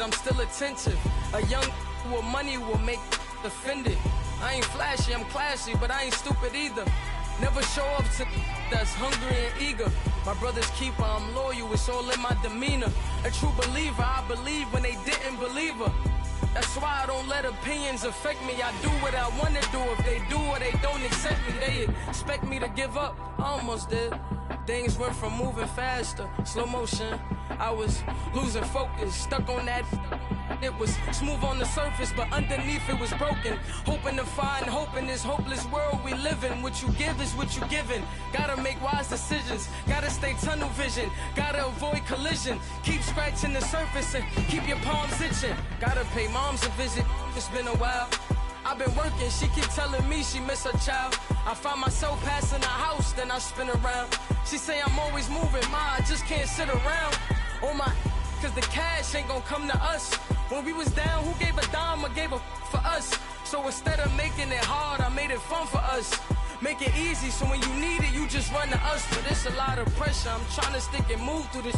but I'm still attentive. A young with money will make offended. I ain't flashy, I'm classy, but I ain't stupid either. Never show up to that's hungry and eager. My brother's keeper, I'm loyal, it's all in my demeanor. A true believer, I believe when they didn't believe her. That's why I don't let opinions affect me. I do what I want to do. If they do or they don't accept me, they expect me to give up. I almost did. Things went from moving faster, slow motion. I was losing focus, stuck on that. It was smooth on the surface, but underneath it was broken. Hoping to find hope in this hopeless world we live in. What you give is what you given. Gotta make wise decisions. Gotta stay tunnel vision. Gotta avoid collision. Keep scratching the surface and keep your palms itching. Gotta pay moms a visit. It's been a while. I've been working, she keep telling me she miss her child. I find myself passing the house, then I spin around. She say I'm always moving, ma, I just can't sit around. Oh my, cause the cash ain't gonna come to us. When we was down, who gave a dime or gave a for us? So instead of making it hard, I made it fun for us. Make it easy, so when you need it, you just run to us. But it's a lot of pressure, I'm trying to stick and move through this.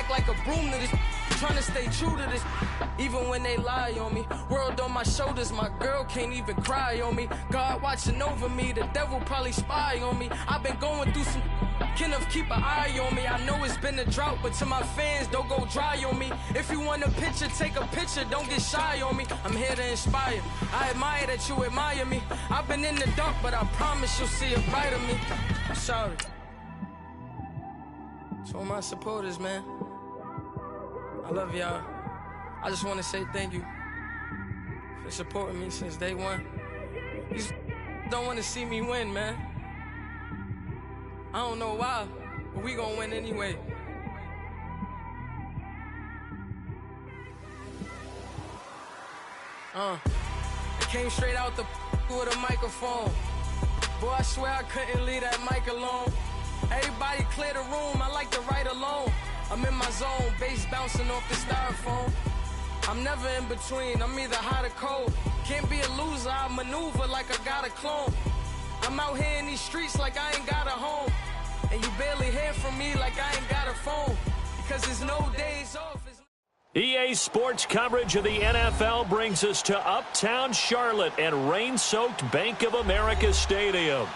Like a broom to this, trying to stay true to this. Even when they lie on me, world on my shoulders, my girl can't even cry on me. God watching over me, the devil probably spy on me. I've been going through some, Kenneth keep an eye on me. I know it's been a drought, but to my fans, don't go dry on me. If you want a picture, take a picture, don't get shy on me. I'm here to inspire, I admire that you admire me. I've been in the dark, but I promise you'll see a brighter me. I'm sorry to all my supporters, man. I love y'all. I just want to say thank you for supporting me since day one. You don't want to see me win, man. I don't know why, but we gonna win anyway. I came straight out the with a microphone. Boy, I swear I couldn't leave that mic alone. Everybody clear the room, I like to write alone. I'm in my zone, bass bouncing off the styrofoam. I'm never in between, I'm either hot or cold. Can't be a loser, I maneuver like I got a clone. I'm out here in these streets like I ain't got a home. And you barely hear from me like I ain't got a phone. Because there's no days off. EA Sports coverage of the NFL brings us to Uptown Charlotte and rain-soaked Bank of America Stadium.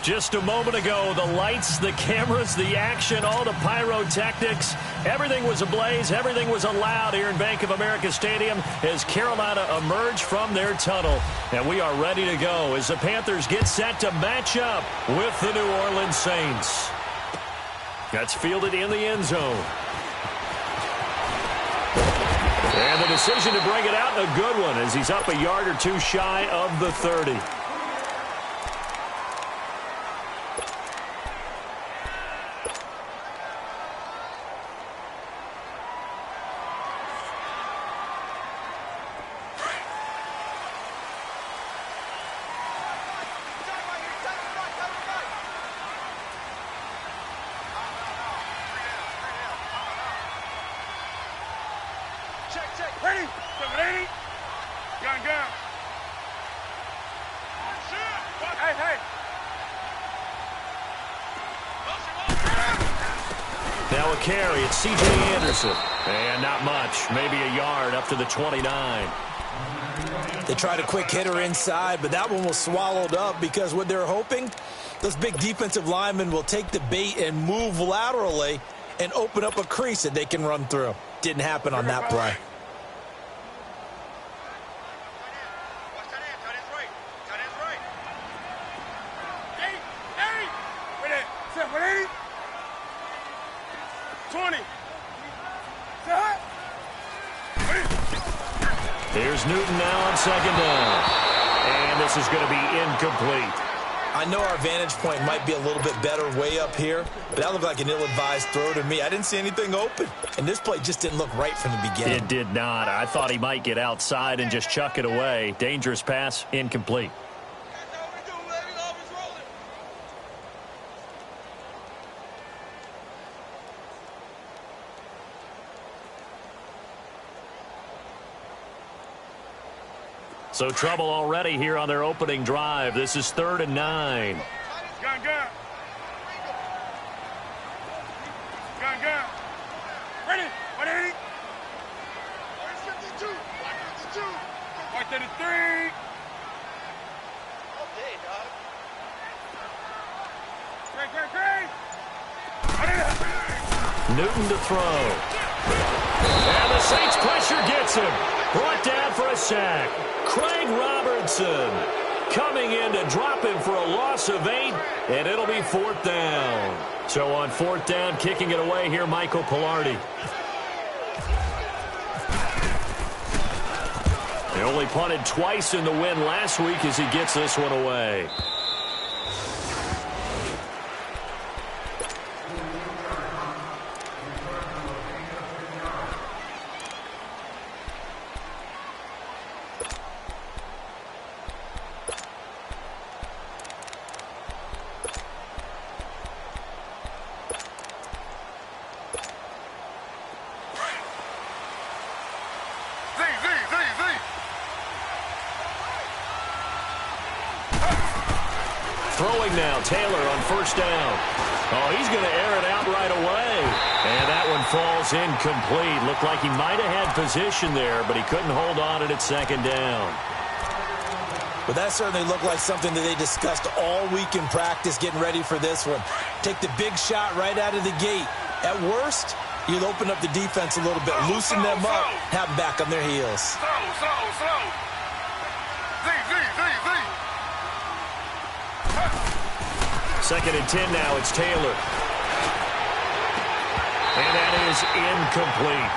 Just a moment ago, the lights, the cameras, the action, all the pyrotechnics, everything was ablaze, everything was allowed here in Bank of America Stadium as Carolina emerged from their tunnel. And we are ready to go as the Panthers get set to match up with the New Orleans Saints. That's fielded in the end zone. And the decision to bring it out, a good one, as he's up a yard or two shy of the 30. Now a carry, it's C.J. Anderson. And not much, maybe a yard up to the 29. They tried a quick hitter inside, but that one was swallowed up because what they're hoping, those big defensive linemen will take the bait and move laterally and open up a crease that they can run through. Didn't happen on that play. Here's Newton now on second down. And this is going to be incomplete. I know our vantage point might be a little bit better way up here, but that looked like an ill-advised throw to me. I didn't see anything open, and this play just didn't look right from the beginning. It did not. I thought he might get outside and just chuck it away. Dangerous pass, incomplete. So trouble already here on their opening drive. This is 3rd and 9. Gun. Gun. Ready. 180. 152. 133. Okay, dog. Great. Newton to throw. And the Saints pressure gets him. Brought down for a sack. Craig Robertson coming in to drop him for a loss of 8, and it'll be 4th down. So on 4th down, kicking it away here, Michael Pilardi. They only punted twice in the win last week as he gets this one away. Throwing now, Taylor on 1st down. Oh, he's going to air it out right away. And that one falls incomplete. Looked like he might have had position there, but he couldn't hold on it at 2nd down. But that certainly looked like something that they discussed all week in practice getting ready for this one. Take the big shot right out of the gate. At worst, you'll open up the defense a little bit, loosen them up, have them back on their heels. Slow. Second and 10 now, it's Taylor. And that is incomplete.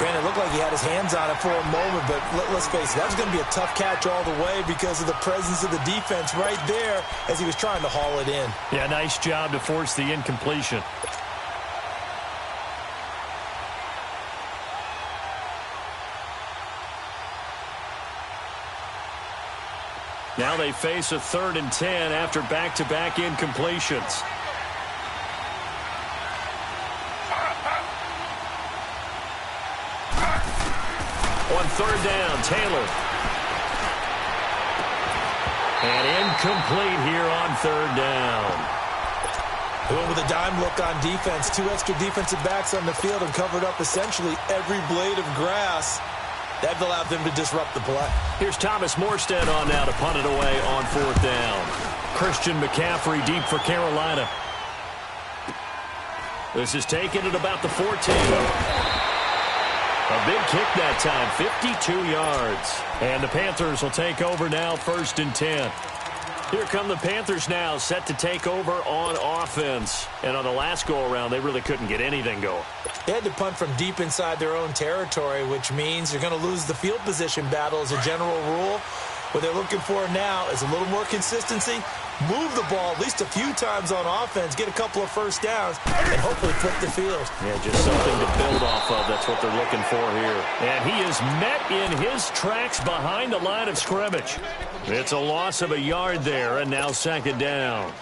Brandon, it looked like he had his hands on it for a moment, but let's face it, that was going to be a tough catch all the way because of the presence of the defense right there as he was trying to haul it in. Yeah, nice job to force the incompletion. Now they face a 3rd and 10 after back-to-back incompletions. On 3rd down, Taylor. And incomplete here on 3rd down. They went with a dime look on defense. 2 extra defensive backs on the field and covered up essentially every blade of grass. That allowed them to disrupt the play. Here's Thomas Morstead on now to punt it away on 4th down. Christian McCaffrey deep for Carolina. This is taken at about the 14. A big kick that time, 52 yards. And the Panthers will take over now, 1st and 10. Here come the Panthers now, set to take over on offense. And on the last go-around, they really couldn't get anything going. They had to punt from deep inside their own territory, which means you're going to lose the field position battle as a general rule. What they're looking for now is a little more consistency, move the ball at least a few times on offense, get a couple of 1st downs, and hopefully flip the field. Yeah, just something to build off of. That's what they're looking for here. And he is met in his tracks behind the line of scrimmage. It's a loss of a yard there, and now 2nd down.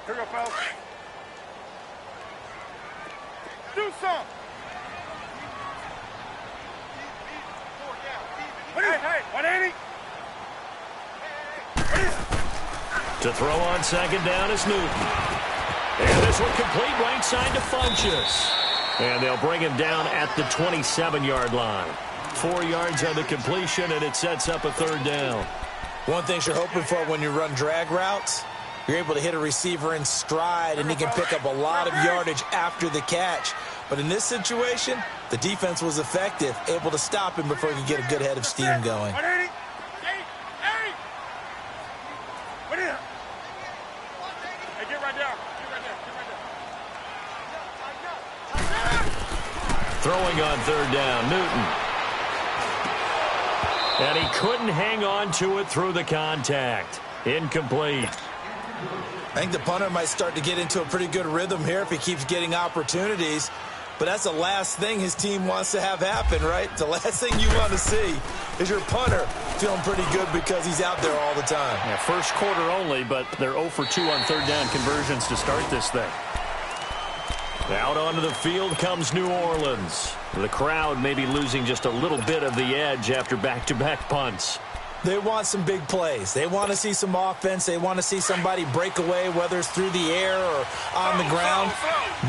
Here we go, fellas. Do some. Hey, 180. To throw on 2nd down is Newton. And this one complete right side to Funchess. And they'll bring him down at the 27-yard line. 4 yards on the completion, and it sets up a 3rd down. One thing you're hoping for when you run drag routes, you're able to hit a receiver in stride, and he can pick up a lot of yardage after the catch. But in this situation, the defense was effective, able to stop him before he could get a good head of steam going. 180. Hey, get right down. Throwing on 3rd down, Newton. And he couldn't hang on to it through the contact. Incomplete. I think the punter might start to get into a pretty good rhythm here if he keeps getting opportunities. But that's the last thing his team wants to have happen, right? The last thing you want to see is your punter feeling pretty good because he's out there all the time. Yeah, first quarter only, but they're 0 for 2 on third down conversions to start this thing. Out onto the field comes New Orleans. The crowd may be losing just a little bit of the edge after back-to-back punts. They want some big plays. They want to see some offense. They want to see somebody break away, whether it's through the air or on the ground.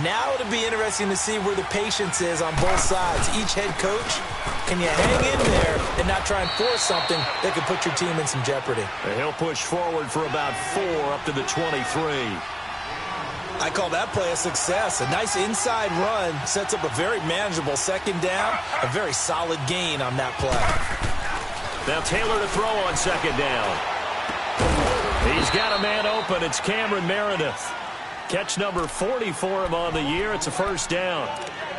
Now it'll be interesting to see where the patience is on both sides. Each head coach, can you hang in there and not try and force something that could put your team in some jeopardy? And he'll push forward for about 4 up to the 23. I call that play a success. A nice inside run sets up a very manageable second down, a very solid gain on that play. Now Taylor to throw on second down. He's got a man open. It's Cameron Meredith. Catch number 40 for him on the year. It's a first down.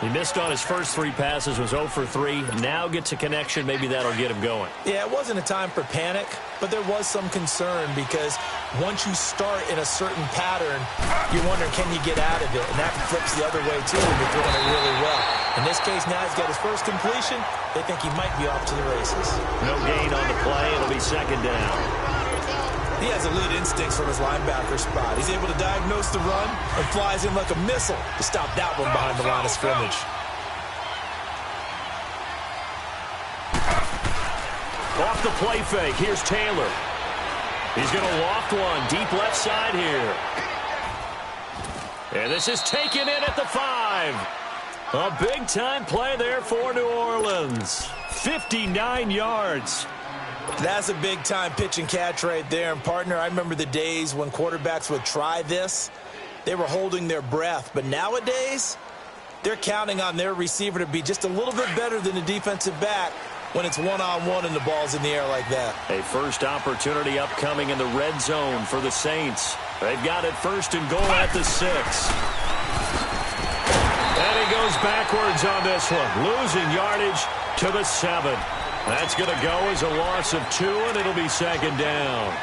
He missed on his first 3 passes, was 0 for 3. Now gets a connection. Maybe that'll get him going. Yeah, it wasn't a time for panic, but there was some concern because once you start in a certain pattern, you wonder, can you get out of it? And that flips the other way, too, when you're throwing it really well. In this case, now he's got his first completion. They think he might be off to the races. No gain on the play. It'll be second down. He has elite instincts from his linebacker spot. He's able to diagnose the run and flies in like a missile to stop that one behind the line of scrimmage. Off the play fake. Here's Taylor. He's going to loft one deep left side here. And this is taken in at the 5. A big-time play there for New Orleans. 59 yards. That's a big-time pitch and catch right there. And, partner, I remember the days when quarterbacks would try this. They were holding their breath. But nowadays, they're counting on their receiver to be just a little bit better than the defensive back when it's one-on-one and the ball's in the air like that. A first opportunity upcoming in the red zone for the Saints. They've got it first and goal at the 6. And he goes backwards on this one, losing yardage to the 7. That's going to go as a loss of 2, and it'll be second down.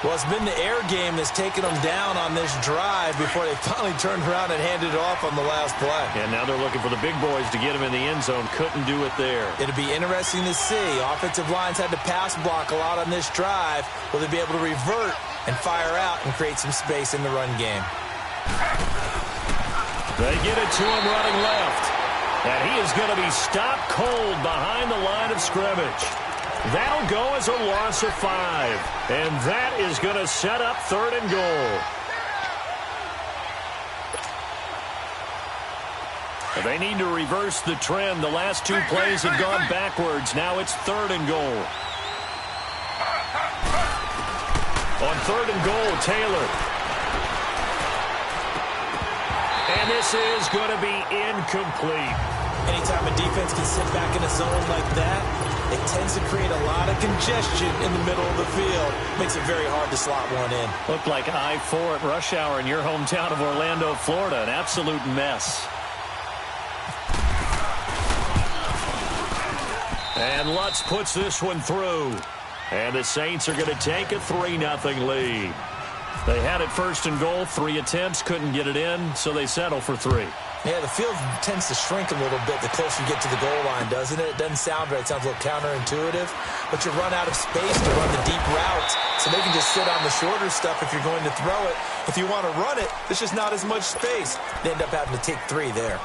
Well, it's been the air game that's taken them down on this drive before they finally turned around and handed it off on the last play. And now they're looking for the big boys to get him in the end zone. Couldn't do it there. It'll be interesting to see. Offensive lines had to pass block a lot on this drive. Will they be able to revert and fire out and create some space in the run game? They get it to him running left. And he is going to be stopped cold behind the line of scrimmage. That'll go as a loss of 5. And that is going to set up third and goal. They need to reverse the trend. The last 2 plays have gone backwards. Now it's third and goal. On third and goal, Taylor. And this is going to be incomplete. Anytime a defense can sit back in a zone like that, it tends to create a lot of congestion in the middle of the field. Makes it very hard to slot one in. Looked like I-4 at rush hour in your hometown of Orlando, Florida. An absolute mess. And Lutz puts this one through. And the Saints are going to take a 3-0 lead. They had it first and goal, 3 attempts, couldn't get it in, so they settle for 3. Yeah, the field tends to shrink a little bit the closer you get to the goal line, doesn't it? It doesn't sound right. It sounds a little counterintuitive. But you run out of space to run the deep routes, so they can just sit on the shorter stuff if you're going to throw it. If you want to run it, there's just not as much space. They end up having to take 3 there.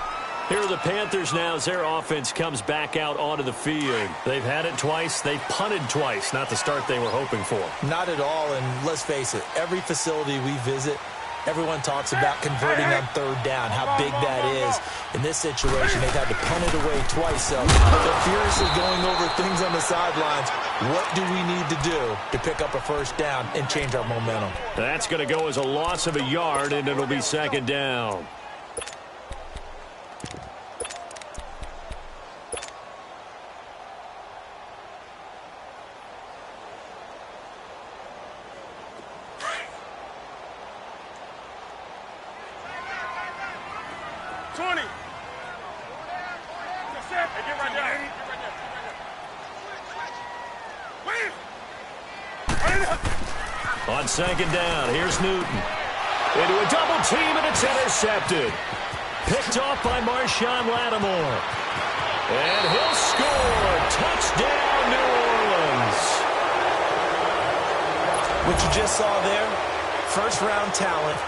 Here are the Panthers now as their offense comes back out onto the field. They've had it twice. They've punted twice. Not the start they were hoping for. Not at all, and let's face it, every facility we visit, everyone talks about converting on third down, how big that is. In this situation, they've had to punt it away twice, so they're furiously going over things on the sidelines. What do we need to do to pick up a first down and change our momentum? That's going to go as a loss of a yard, and it'll be second down. On second down, here's Newton. Into a double team, and it's intercepted. Picked off by Marshawn Lattimore. And he'll score. Touchdown, New Orleans. What you just saw there, first-round talent,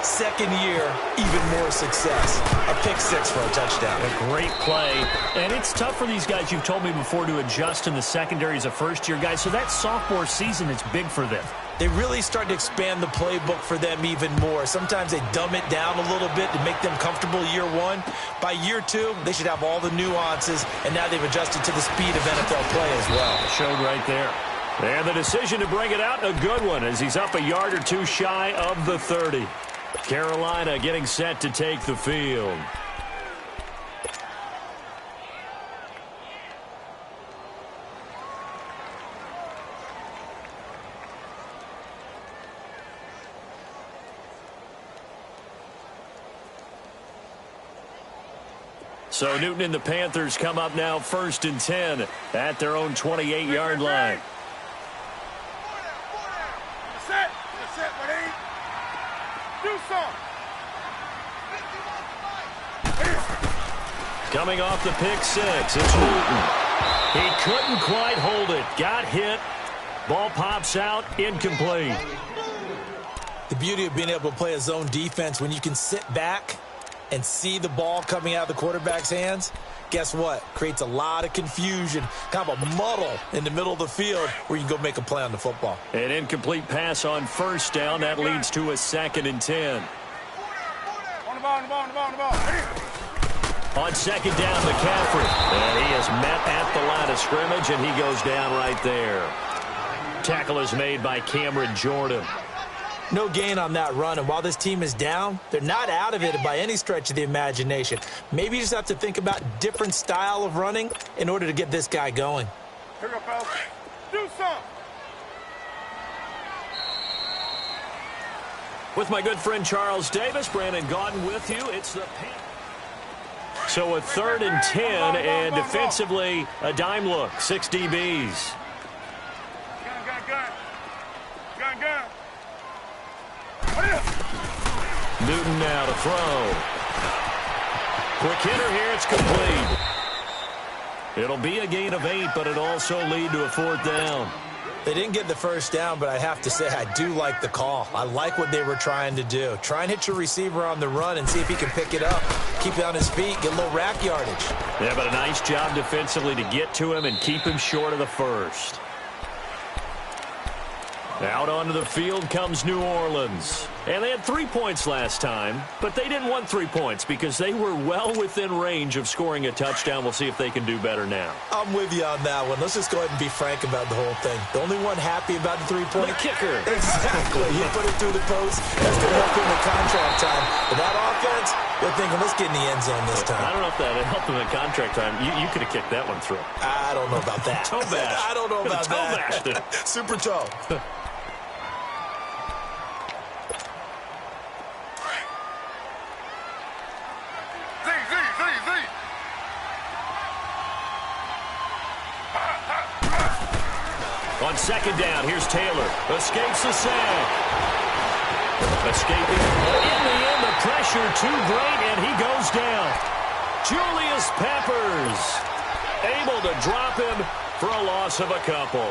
second year, even more success. A pick six for a touchdown. A great play. And it's tough for these guys, you've told me before, to adjust in the secondary as a first-year guy. So that sophomore season is big for them. They really start to expand the playbook for them even more. Sometimes they dumb it down a little bit to make them comfortable year one. By year two, they should have all the nuances, and now they've adjusted to the speed of NFL play as well. Showed right there. And the decision to bring it out, a good one, as he's up a yard or two shy of the 30. Carolina getting set to take the field. So Newton and the Panthers come up now 1st and 10 at their own 28-yard line. Set, buddy. Do some. Coming off the pick six, it's Newton. He couldn't quite hold it. Got hit. Ball pops out, incomplete. The beauty of being able to play a zone defense when you can sit back and see the ball coming out of the quarterback's hands, guess what? Creates a lot of confusion, kind of a muddle in the middle of the field where you can go make a play on the football. An incomplete pass on first down. That leads to a 2nd and 10. On the ball. On 2nd down, McCaffrey. And he is met at the line of scrimmage, and he goes down right there. Tackle is made by Cameron Jordan. No gain on that run, and while this team is down, they're not out of it by any stretch of the imagination. Maybe you just have to think about different style of running in order to get this guy going. Here we go, fellas. Do some. With my good friend Charles Davis, Brandon Gaudin with you. It's the So a 3rd and 10, and defensively a dime look. 6 DBs. Gun. Newton now to throw. Quick hitter here, it's complete. It'll be a gain of 8, but it'll also lead to a 4th down. They didn't get the first down, but I have to say I do like the call. I like what they were trying to do. Try and hit your receiver on the run and see if he can pick it up. Keep it on his feet, get a little rack yardage. Yeah, but a nice job defensively to get to him and keep him short of the first. Out onto the field comes New Orleans. And they had 3 points last time, but they didn't want 3 points because they were well within range of scoring a touchdown. We'll see if they can do better now. I'm with you on that one. Let's just go ahead and be frank about the whole thing. The only one happy about the 3-point The kicker. Exactly. He put it through the post. That's going to help him in contract time. But that offense, they're thinking, let's get in the end zone this time. I don't know if that helped him in contract time. You could have kicked that one through. I don't know about that. Toe bash. I don't know about toe that. Bashed it. Super toe. On 2nd down, here's Taylor. Escapes the sack. Escaping. In the end, the pressure too great, and he goes down. Julius Peppers able to drop him for a loss of a couple.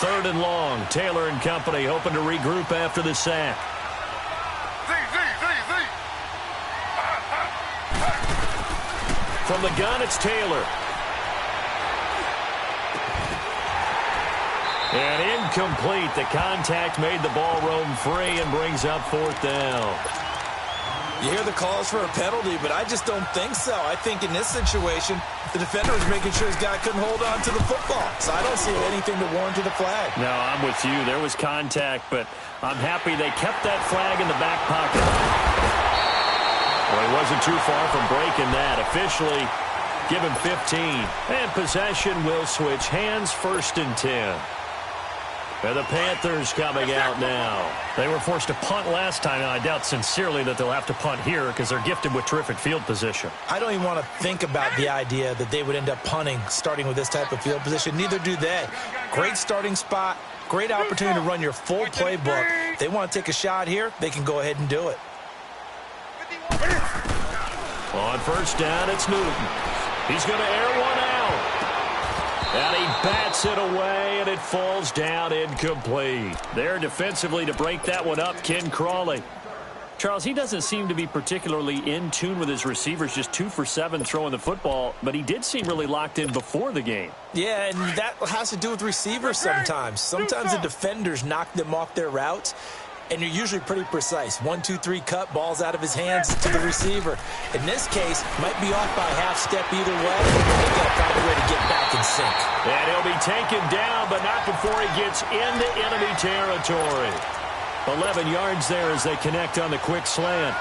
3rd and long. Taylor and company hoping to regroup after the sack. From the gun, it's Taylor. And incomplete. The contact made the ball roam free and brings up 4th down. You hear the calls for a penalty, but I just don't think so. I think in this situation, the defender was making sure his guy couldn't hold on to the football. So I don't see anything to warrant the flag. No, I'm with you. There was contact, but I'm happy they kept that flag in the back pocket. Well, he wasn't too far from breaking that. Officially, give him 15. And possession will switch hands. 1st and 10. And the Panthers coming out now. They were forced to punt last time, and I doubt sincerely that they'll have to punt here because they're gifted with terrific field position. I don't even want to think about the idea that they would end up punting starting with this type of field position. Neither do they. Great starting spot, Great opportunity to run your full playbook. If they want to take a shot here, they can go ahead and do it. On first down, it's Newton. He's going to air one out. And he bats it away, and it falls down incomplete. There defensively to break that one up, Ken Crawley. Charles, he doesn't seem to be particularly in tune with his receivers, just 2 for 7 throwing the football, but he did seem really locked in before the game. Yeah, and that has to do with receivers sometimes. Sometimes the defenders knock them off their routes, and you're usually pretty precise. 1, 2, 3 cut, balls out of his hands to the receiver. In this case, might be off by a half step either way. They've got to find a way to get back in sync. And he'll be taken down, but not before he gets into enemy territory. 11 yards there as they connect on the quick slant.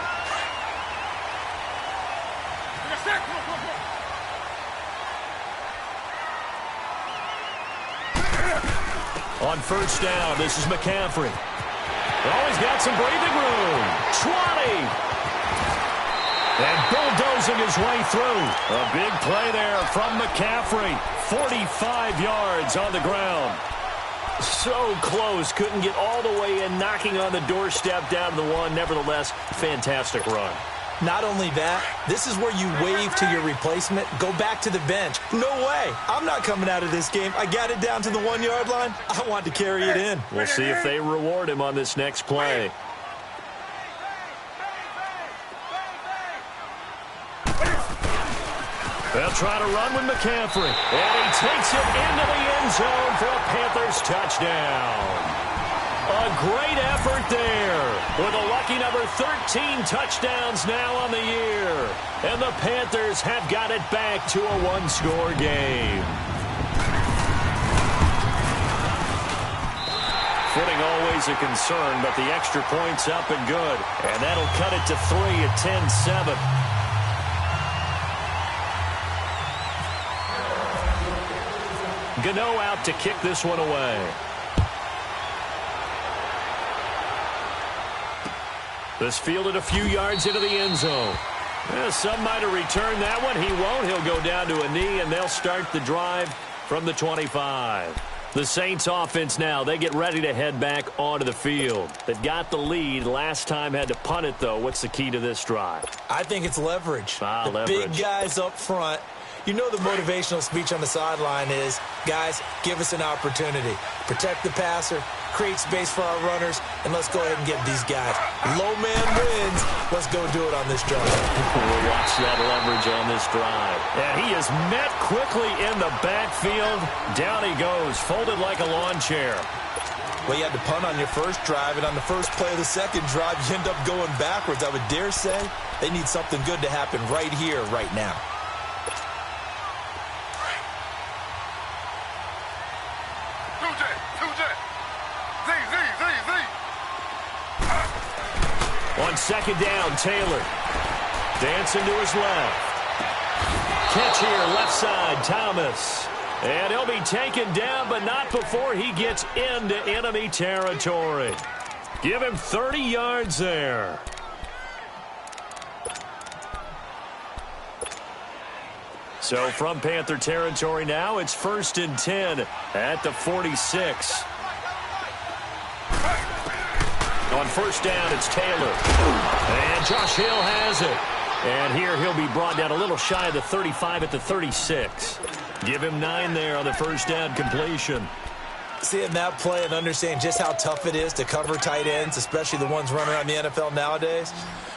On first down, this is McCaffrey. Oh, he's got some breathing room. 20. And bulldozing his way through. A big play there from McCaffrey. 45 yards on the ground. So close. Couldn't get all the way in, knocking on the doorstep down to the one. Nevertheless, fantastic run. Not only that, this is where you wave to your replacement, go back to the bench. No way. I'm not coming out of this game. I got it down to the 1 yard line. I want to carry it in. We'll see if they reward him on this next play. They'll try to run with McCaffrey. And he takes it into the end zone for a Panthers touchdown. A great effort there with a lucky number 13 touchdowns now on the year. And the Panthers have got it back to a one-score game. Footing always a concern, but the extra point's up and good. And that'll cut it to 3 at 10-7. Gano out to kick this one away. This fielded a few yards into the end zone. Some might have returned that one. He won't. He'll go down to a knee, and they'll start the drive from the 25. The Saints offense now, they get ready to head back onto the field. They've got the lead. Last time had to punt it, though. What's the key to this drive? I think it's leverage. Leverage. Big guys up front. You know the motivational speech on the sideline is, guys, give us an opportunity. Protect the passer, create space for our runners, and let's go ahead and get these guys. Low man wins. Let's go do it on this drive. We'll watch that leverage on this drive. And he is met quickly in the backfield. Down he goes, folded like a lawn chair. Well, you had to punt on your first drive, and on the first play of the second drive, you end up going backwards. I would dare say they need something good to happen right here, right now. On second down, Taylor. Dancing to his left. Catch here, left side, Thomas. And he'll be taken down, but not before he gets into enemy territory. Give him 30 yards there. So from Panther territory now, it's 1st and 10 at the 46. On first down, it's Taylor. And Josh Hill has it. And here he'll be brought down a little shy of the 35 at the 36. Give him 9 there on the first down completion. Seeing that play and understanding just how tough it is to cover tight ends, especially the ones running around the NFL nowadays,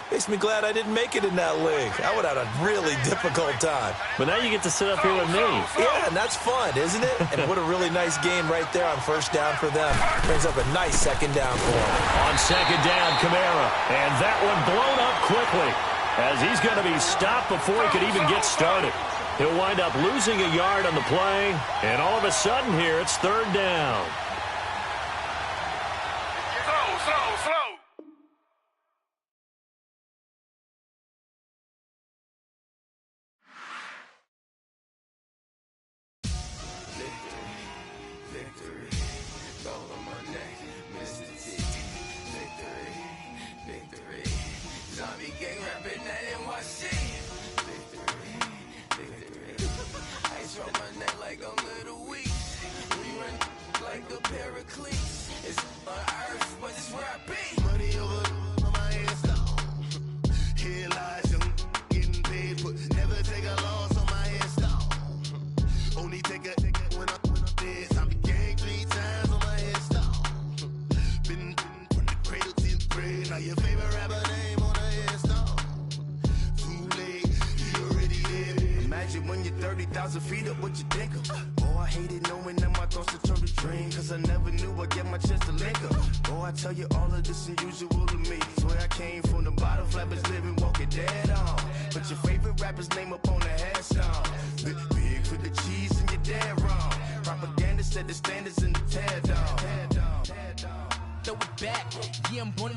makes me glad I didn't make it in that league. I would have had a really difficult time. But now you get to sit up here with me. Yeah, and that's fun, isn't it? And what a really nice game right there on first down for them. Brings up a nice second down for them. On second down, Kamara. And that one blown up quickly as he's going to be stopped before he could even get started. He'll wind up losing a yard on the play. And all of a sudden here, it's 3rd down. Slow. Like a little weak. We run like a paraclete. grade. Now your favorite rapper name on a headstone. Too late, you already there. Imagine when you're 30,000 feet up, what you think of? Oh, I hated knowing that my thoughts would turn to dream, cause I never knew I'd get my chance to link up. Oh, I tell you all of this unusual to me. Swear I came from the bottom, flappers living, walking dead on. Put your favorite rapper's name up on the headstone. Big for the cheese and you're dead wrong. Propaganda set the standards in the tear down. Throw it back, yeah, I'm born.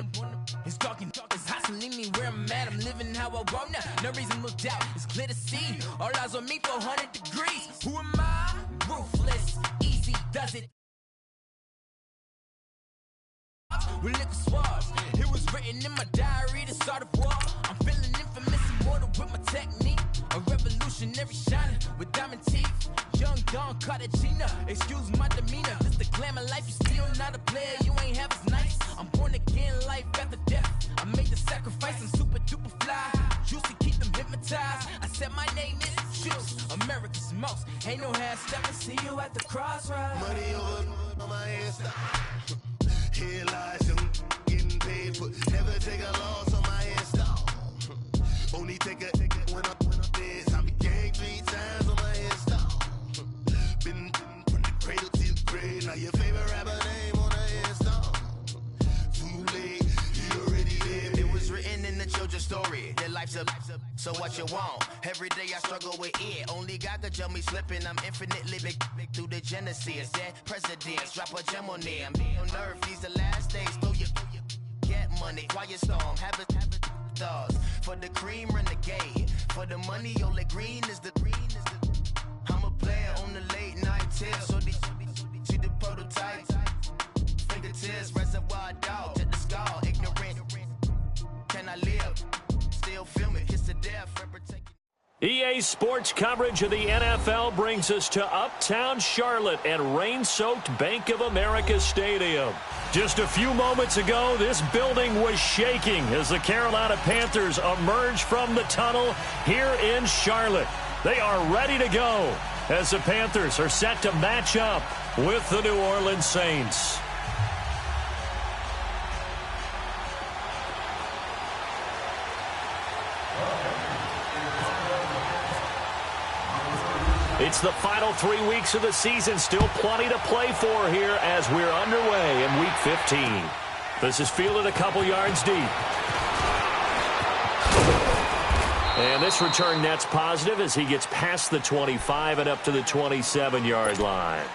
It's dark, it's hot, so leave me where I'm at. I'm living how I want now. No reason to look doubt, it's clear to see. All eyes on me, 400 degrees. Who am I? Ruthless, easy does it. With liquor swabs, it was written in my diary to start a war. I'm feeling infamous, immortal with my technique. A revolutionary shining with diamond teeth. Young Don Cartagena, excuse my demeanor. This the glamour life, you still not a player, you ain't half as nice. I'm born again, life after death. I made the sacrifice, I'm super duper fly. Juicy, keep them hypnotized. I said my name is Juice, America's most. Ain't no half stepping, see you at the crossroads. Money over on my hairstyle. Here lies them getting paid for. Never take a loss on my hairstyle. Only take a when I'm dead. I be gang 3 times on my hairstyle. Been from the cradle to the grave. Now your favorite rapper name on a hairstyle. Too late, you already there. It was written in the children's story. Their life's up, so what you want? Every day I struggle with it. Only God could tell me slipping. I'm infinitely big through the genesis. Dead presidents, drop a gem on them. On earth, these the last days. Throw your get money, quiet storm, have it thoughts. For the cream, renegade. For the money, only green is the. I'm a player on the late night tip. So see the prototype. Fingertips, reservoir dog to the skull. Ignorant. Can I live? Still film it. Kiss to death. EA Sports coverage of the NFL brings us to uptown Charlotte and rain-soaked Bank of America Stadium. Just a few moments ago, this building was shaking as the Carolina Panthers emerged from the tunnel here in Charlotte. They are ready to go as the Panthers are set to match up with the New Orleans Saints. It's the final 3 weeks of the season. Still plenty to play for here as we're underway in Week 15. This is fielded a couple yards deep. And this return net's positive as he gets past the 25 and up to the 27-yard line.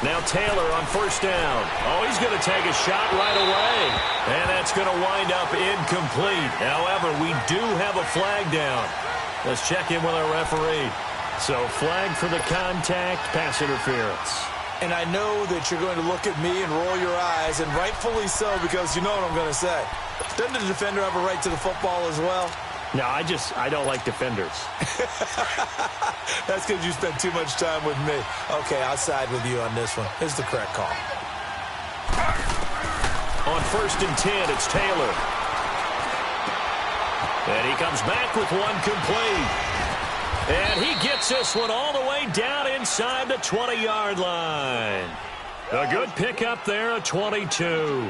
Now Taylor on first down. Oh, he's going to take a shot right away. And that's going to wind up incomplete. However, we do have a flag down. Let's check in with our referee. So flag for the contact, pass interference. And I know that you're going to look at me and roll your eyes, and rightfully so, because you know what I'm going to say. Doesn't the defender have a right to the football as well? No, I don't like defenders. That's because you spent too much time with me. Okay, I'll side with you on this one. Here's the correct call. On 1st and 10, it's Taylor. And he comes back with one complete. And he gets this one all the way down inside the 20-yard line. A good pickup there, a 22.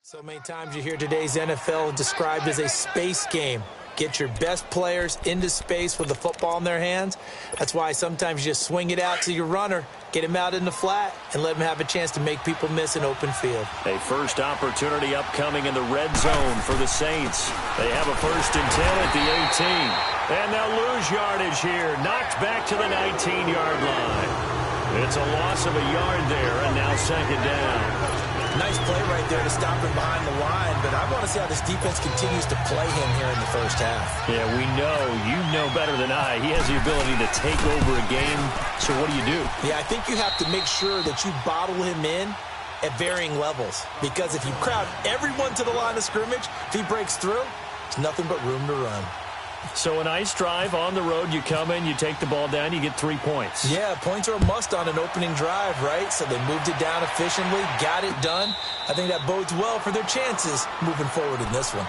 So many times you hear today's NFL described as a space game. Get your best players into space with the football in their hands. That's why sometimes you just swing it out to your runner, get him out in the flat, and let him have a chance to make people miss an open field. A first opportunity upcoming in the red zone for the Saints. They have a 1st and 10 at the 18. And they'll lose yardage here. Knocked back to the 19-yard line. It's a loss of a yard there, and now 2nd down. Nice play right there to stop him behind the line, but I want to see how this defense continues to play him here in the first half. Yeah, we know. You know better than I. He has the ability to take over a game. So what do you do? Yeah, I think you have to make sure that you bottle him in at varying levels, because if you crowd everyone to the line of scrimmage, if he breaks through, there's nothing but room to run. So a nice drive on the road. You come in, you take the ball down, you get 3 points. Yeah, points are a must on an opening drive, right? So they moved it down efficiently, got it done. I think that bodes well for their chances moving forward in this one.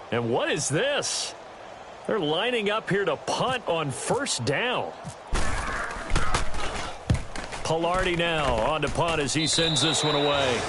And what is this? They're lining up here to punt on 1st down. Pilardi now on to punt as he sends this one away.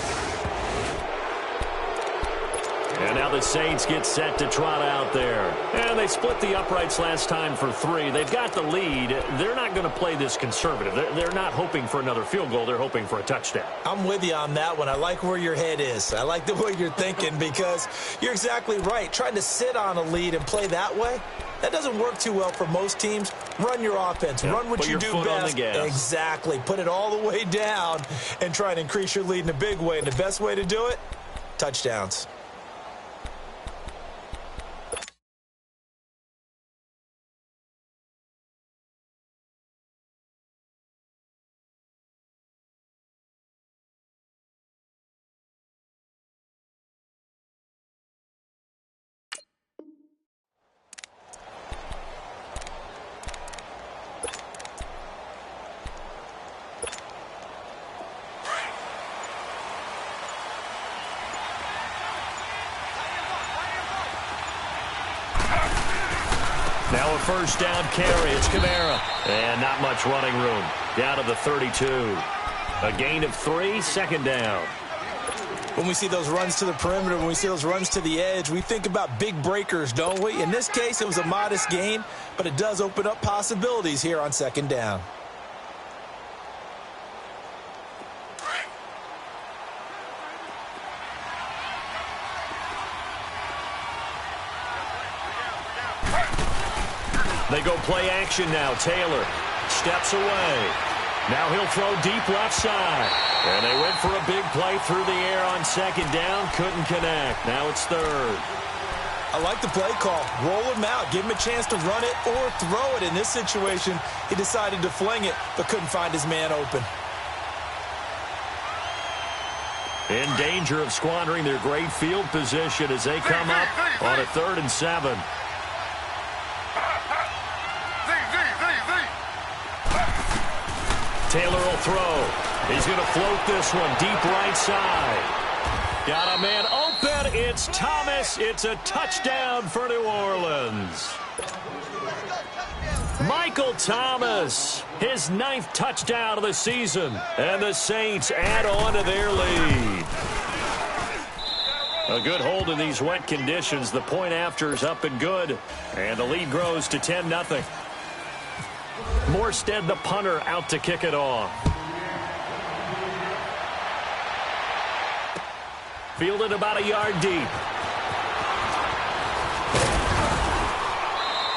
And now the Saints get set to trot out there. And they split the uprights last time for 3. They've got the lead. They're not going to play this conservative. They're not hoping for another field goal. They're hoping for a touchdown. I'm with you on that one. I like where your head is. I like the way you're thinking, because you're exactly right. Trying to sit on a lead and play that way, that doesn't work too well for most teams. Run your offense. Yep. Run what Put you your do foot best. on the gas. Exactly. Put it all the way down and try and increase your lead in a big way. And the best way to do it, touchdowns. Now a 1st down carry. It's Kamara. And not much running room. Down to the 32. A gain of 3, 2nd down. When we see those runs to the perimeter, when we see those runs to the edge, we think about big breakers, don't we? In this case, it was a modest gain, but it does open up possibilities here on 2nd down. They go play action now. Taylor steps away. Now he'll throw deep left side. And they went for a big play through the air on 2nd down. Couldn't connect. Now it's 3rd. I like the play call. Roll him out. Give him a chance to run it or throw it. In this situation, he decided to fling it, but couldn't find his man open. In danger of squandering their great field position as they come up on a 3rd and 7. Taylor will throw. He's going to float this one deep right side. Got a man open. It's Thomas. It's a touchdown for New Orleans. Michael Thomas, his 9th touchdown of the season. And the Saints add on to their lead. A good hold in these wet conditions. The point after is up and good. And the lead grows to 10-0. Morstead, the punter, out to kick it off. Fielded about a yard deep.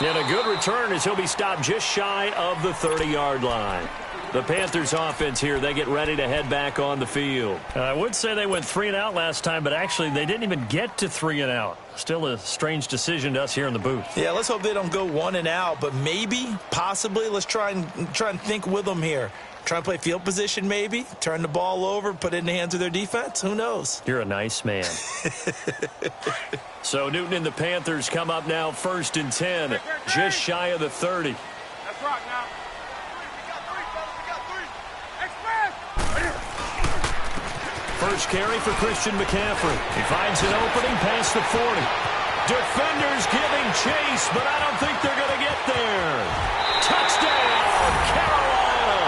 And a good return as he'll be stopped just shy of the 30-yard line. The Panthers offense here, they get ready to head back on the field. I would say they went 3 and out last time, but actually they didn't even get to 3 and out. Still a strange decision to us here in the booth. Yeah, let's hope they don't go 1 and out, but maybe, possibly, let's try and think with them here. Try and play field position maybe, turn the ball over, put it in the hands of their defense. Who knows? You're a nice man. So Newton and the Panthers come up now 1st and 10, just shy of the 30. That's right now. First carry for Christian McCaffrey. He finds an opening past the 40. Defenders giving chase, but I don't think they're going to get there. Touchdown, Carolina.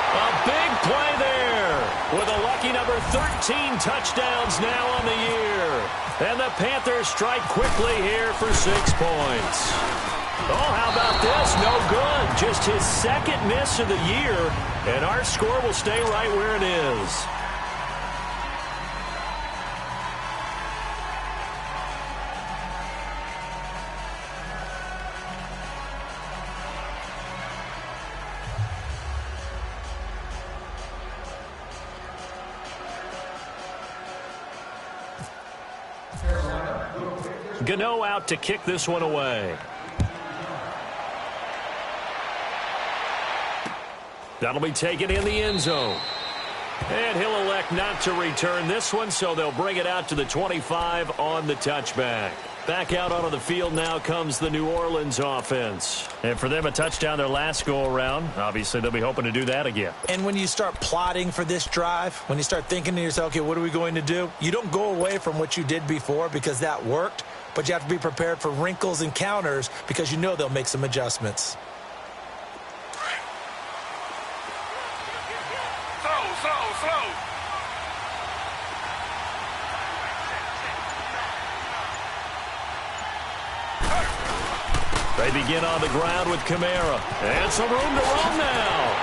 A big play there with a lucky number 13 touchdowns now on the year. And the Panthers strike quickly here for 6 points. Oh, how about this? No good. Just his 2nd miss of the year, and our score will stay right where it is. Gano out to kick this one away. That'll be taken in the end zone. And he'll elect not to return this one, so they'll bring it out to the 25 on the touchback. Back out onto the field now comes the New Orleans offense. And for them, a touchdown their last go-around. Obviously, they'll be hoping to do that again. And when you start plotting for this drive, when you start thinking to yourself, okay, what are we going to do? You don't go away from what you did before because that worked, but you have to be prepared for wrinkles and counters because you know they'll make some adjustments. Slow. They begin on the ground with Kamara. And some room to run now.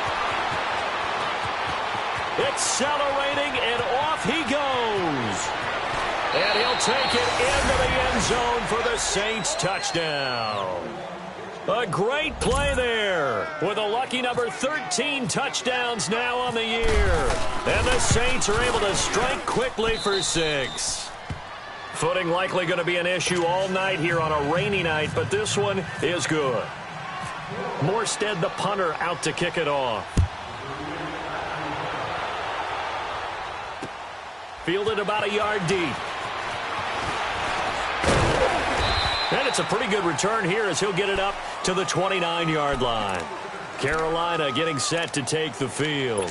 Accelerating, and off he goes. And he'll take it into the end zone for the Saints touchdown. A great play there with a lucky number 13 touchdowns now on the year. And the Saints are able to strike quickly for 6. Footing likely going to be an issue all night here on a rainy night, but this one is good. Morstead, the punter, out to kick it off. Fielded about a yard deep. And it's a pretty good return here as he'll get it up to the 29-yard line. Carolina getting set to take the field.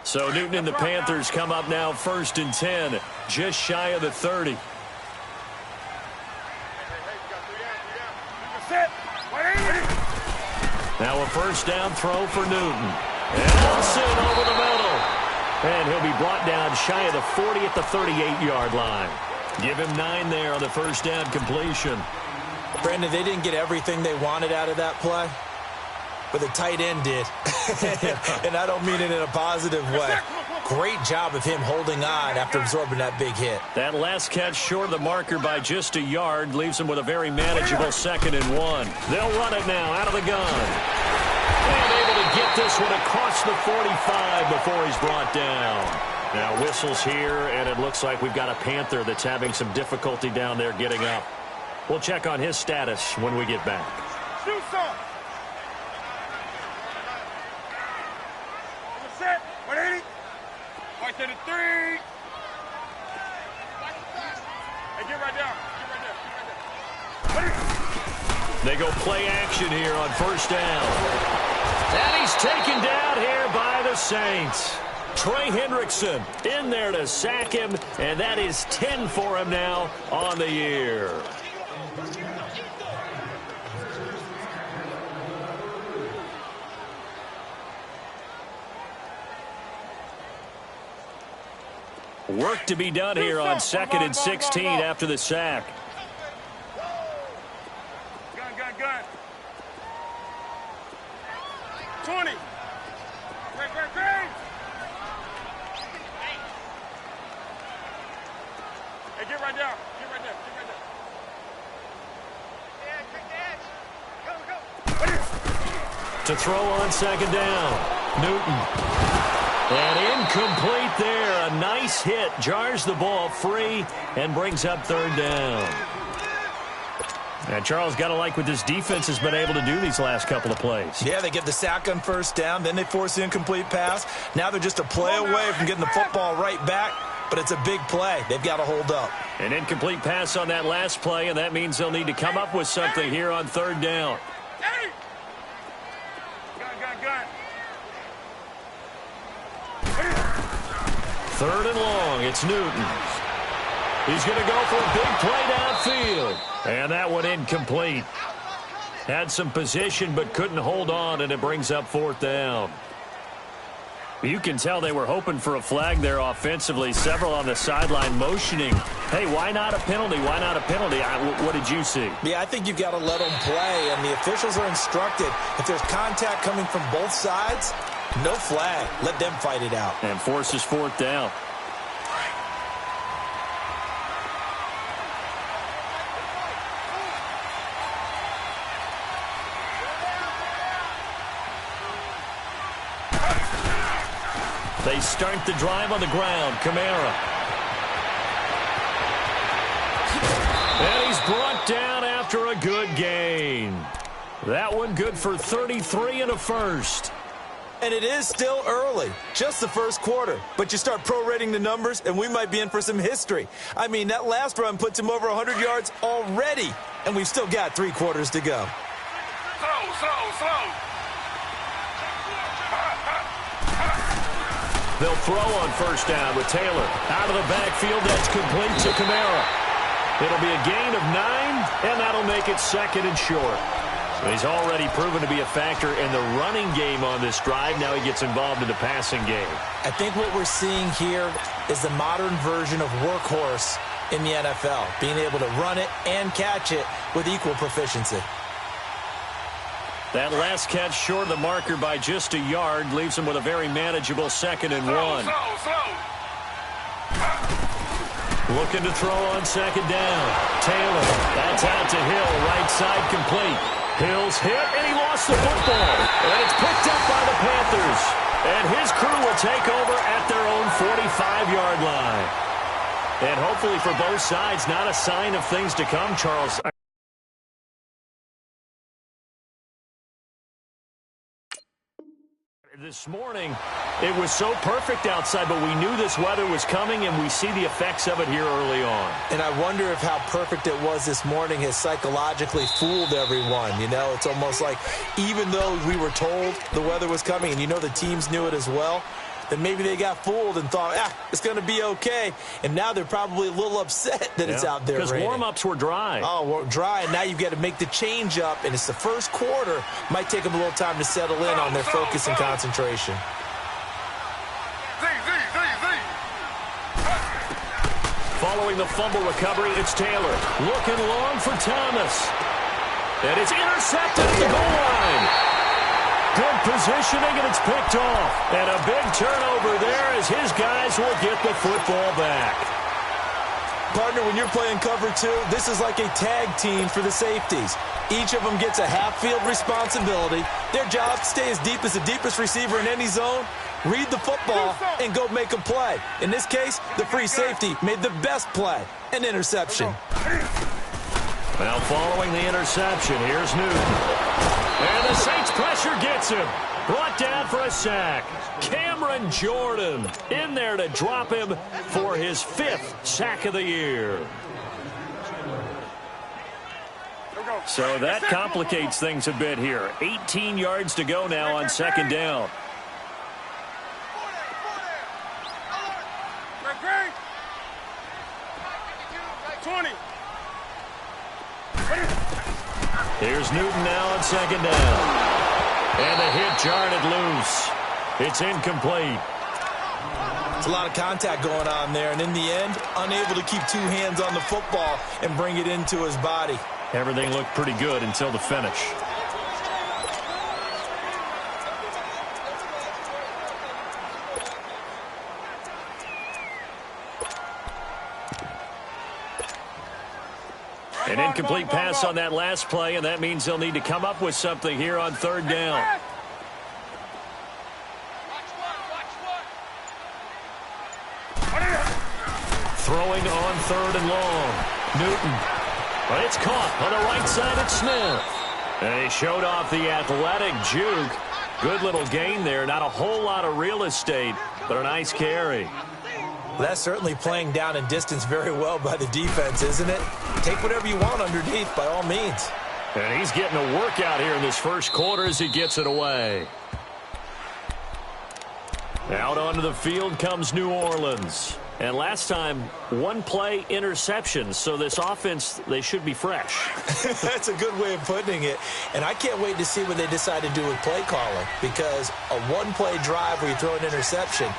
So Newton and the Panthers come up now 1st and 10, just shy of the 30. Now a first down throw for Newton. Nelson over the middle. And he'll be brought down shy of the 40 at the 38-yard line. Give him 9 there on the first down completion. Brandon, they didn't get everything they wanted out of that play, but the tight end did. And I don't mean it in a positive way. Great job of him holding on after absorbing that big hit. That last catch short of the marker by just a yard leaves him with a very manageable 2nd and 1. They'll run it now out of the gun. And able to get get this one across the 45 before he's brought down. Now whistles here, and it looks like we've got a Panther that's having some difficulty down there getting up. We'll check on his status when we get back. Shoot some. Set. 180. Right to the 3. Hey, get right down. Get right there. They go play action here on first down. And he's taken down here by the Saints. Trey Hendrickson in there to sack him, and that is 10 for him now on the year. Work to be done here on 2nd and 16 after the sack. Gun. 20. Great. Hey, get right down. Yeah, take the edge. Go. To throw on 2nd down. Newton. And incomplete there. A nice hit. Jars the ball free and brings up 3rd down. And Charles, got to like what this defense has been able to do these last couple of plays. Yeah, they get the sack on 1st down. Then they force the incomplete pass. Now they're just a play away from getting the football right back. But it's a big play. They've got to hold up. An incomplete pass on that last play, and that means they'll need to come up with something here on 3rd down. Gun. 3rd and long. It's Newton. He's going to go for a big play downfield. And that one incomplete. Had some position but couldn't hold on, and it brings up 4th down. You can tell they were hoping for a flag there offensively. Several on the sideline motioning. Hey, why not a penalty? Why not a penalty? What did you see? Yeah, I think you've got to let them play, and the officials are instructed. If there's contact coming from both sides, no flag. Let them fight it out. And forces 4th down. They start the drive on the ground. Kamara. And he's brought down after a good gain. That one good for 33 and a first. And it is still early, just the first quarter. But you start prorating the numbers, and we might be in for some history. I mean, that last run puts him over 100 yards already, and we've still got 3 quarters to go. Slow. They'll throw on first down with Taylor. Out of the backfield, that's complete to Kamara. It'll be a gain of 9, and that'll make it 2nd and short. He's already proven to be a factor in the running game on this drive. Now he gets involved in the passing game. I think what we're seeing here is the modern version of workhorse in the NFL, being able to run it and catch it with equal proficiency. That last catch short of the marker by just a yard leaves him with a very manageable 2nd and 1. Slow. Looking to throw on 2nd down. Taylor, that's out to Hill, right side complete. Hill's hit, and he lost the football. And it's picked up by the Panthers. And his crew will take over at their own 45-yard line. And hopefully for both sides, not a sign of things to come, Charles. This morning, it was so perfect outside, but we knew this weather was coming, and we see the effects of it here early on. And I wonder if how perfect it was this morning has psychologically fooled everyone. You know, it's almost like even though we were told the weather was coming, and you know the teams knew it as well, then maybe they got fooled and thought, it's going to be okay. And now they're probably a little upset that it's out there raining. Because warm-ups were dry. Oh, well, dry, and now you've got to make the change up, and it's the first quarter. Might take them a little time to settle in on their focus and concentration. Following the fumble recovery, it's Taylor. Looking long for Thomas. And it's intercepted at the goal line. Good positioning, and it's picked off. And a big turnover there as his guys will get the football back. Partner, when you're playing cover two, this is like a tag team for the safeties. Each of them gets a half-field responsibility. Their job, stay as deep as the deepest receiver in any zone, read the football, and go make a play. In this case, the free safety made the best play, an interception. Now following the interception, here's Newton. And the Saints pressure gets him. Brought down for a sack. Cameron Jordan in there to drop him for his 5th sack of the year. So that complicates things a bit here. 18 yards to go now on second down. Here's Newton now on second down. And the hit jarred it loose. It's incomplete. It's a lot of contact going on there, and in the end, unable to keep 2 hands on the football and bring it into his body. Everything looked pretty good until the finish. An incomplete pass on that last play, and that means they'll need to come up with something here on third down. Throwing on third and long. Newton. But it's caught on the right side at Smith. And he showed off the athletic juke. Good little gain there. Not a whole lot of real estate, but a nice carry. That's certainly playing down in distance very well by the defense, isn't it? Take whatever you want underneath, by all means. And he's getting a workout here in this first quarter as he gets it away. Out onto the field comes New Orleans. And last time, 1-play interception. So this offense, they should be fresh. That's a good way of putting it. And I can't wait to see what they decide to do with play calling. Because a 1-play drive where you throw an interception,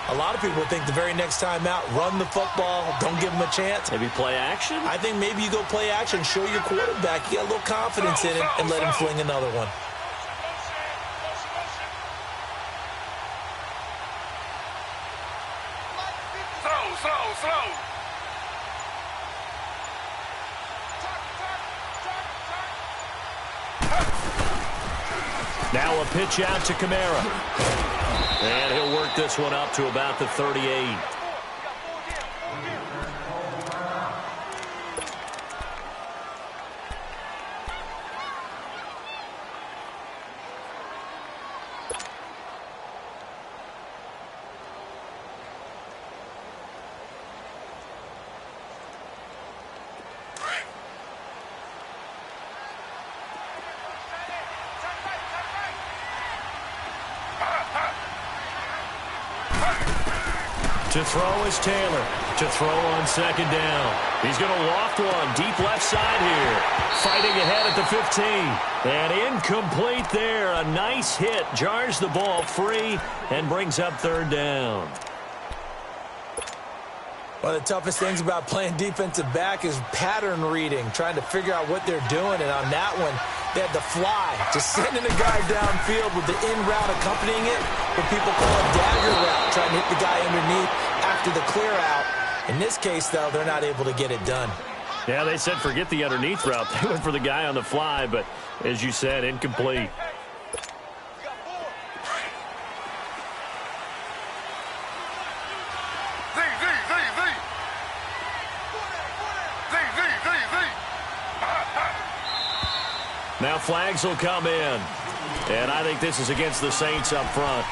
a lot of people think the very next time out, run the football, don't give them a chance. Maybe play action? I think maybe you go play action, show your quarterback you got a little confidence in him, and let him fling another one. Slow. Now a pitch out to Kamara. And he'll work this one up to about the 38. To throw is Taylor. To throw on second down. He's going to loft one deep left side here. Fighting ahead at the 15. And incomplete there. A nice hit. Jars the ball free and brings up third down. One of the toughest things about playing defensive back is pattern reading, trying to figure out what they're doing. And on that one, they had to fly, just sending a guy downfield with the in route accompanying it, what people call a dagger route, trying to hit the guy underneath after the clear out. In this case, though, they're not able to get it done. Yeah, they said forget the underneath route. They went for the guy on the fly, but as you said, incomplete. Now flags will come in. And I think this is against the Saints up front.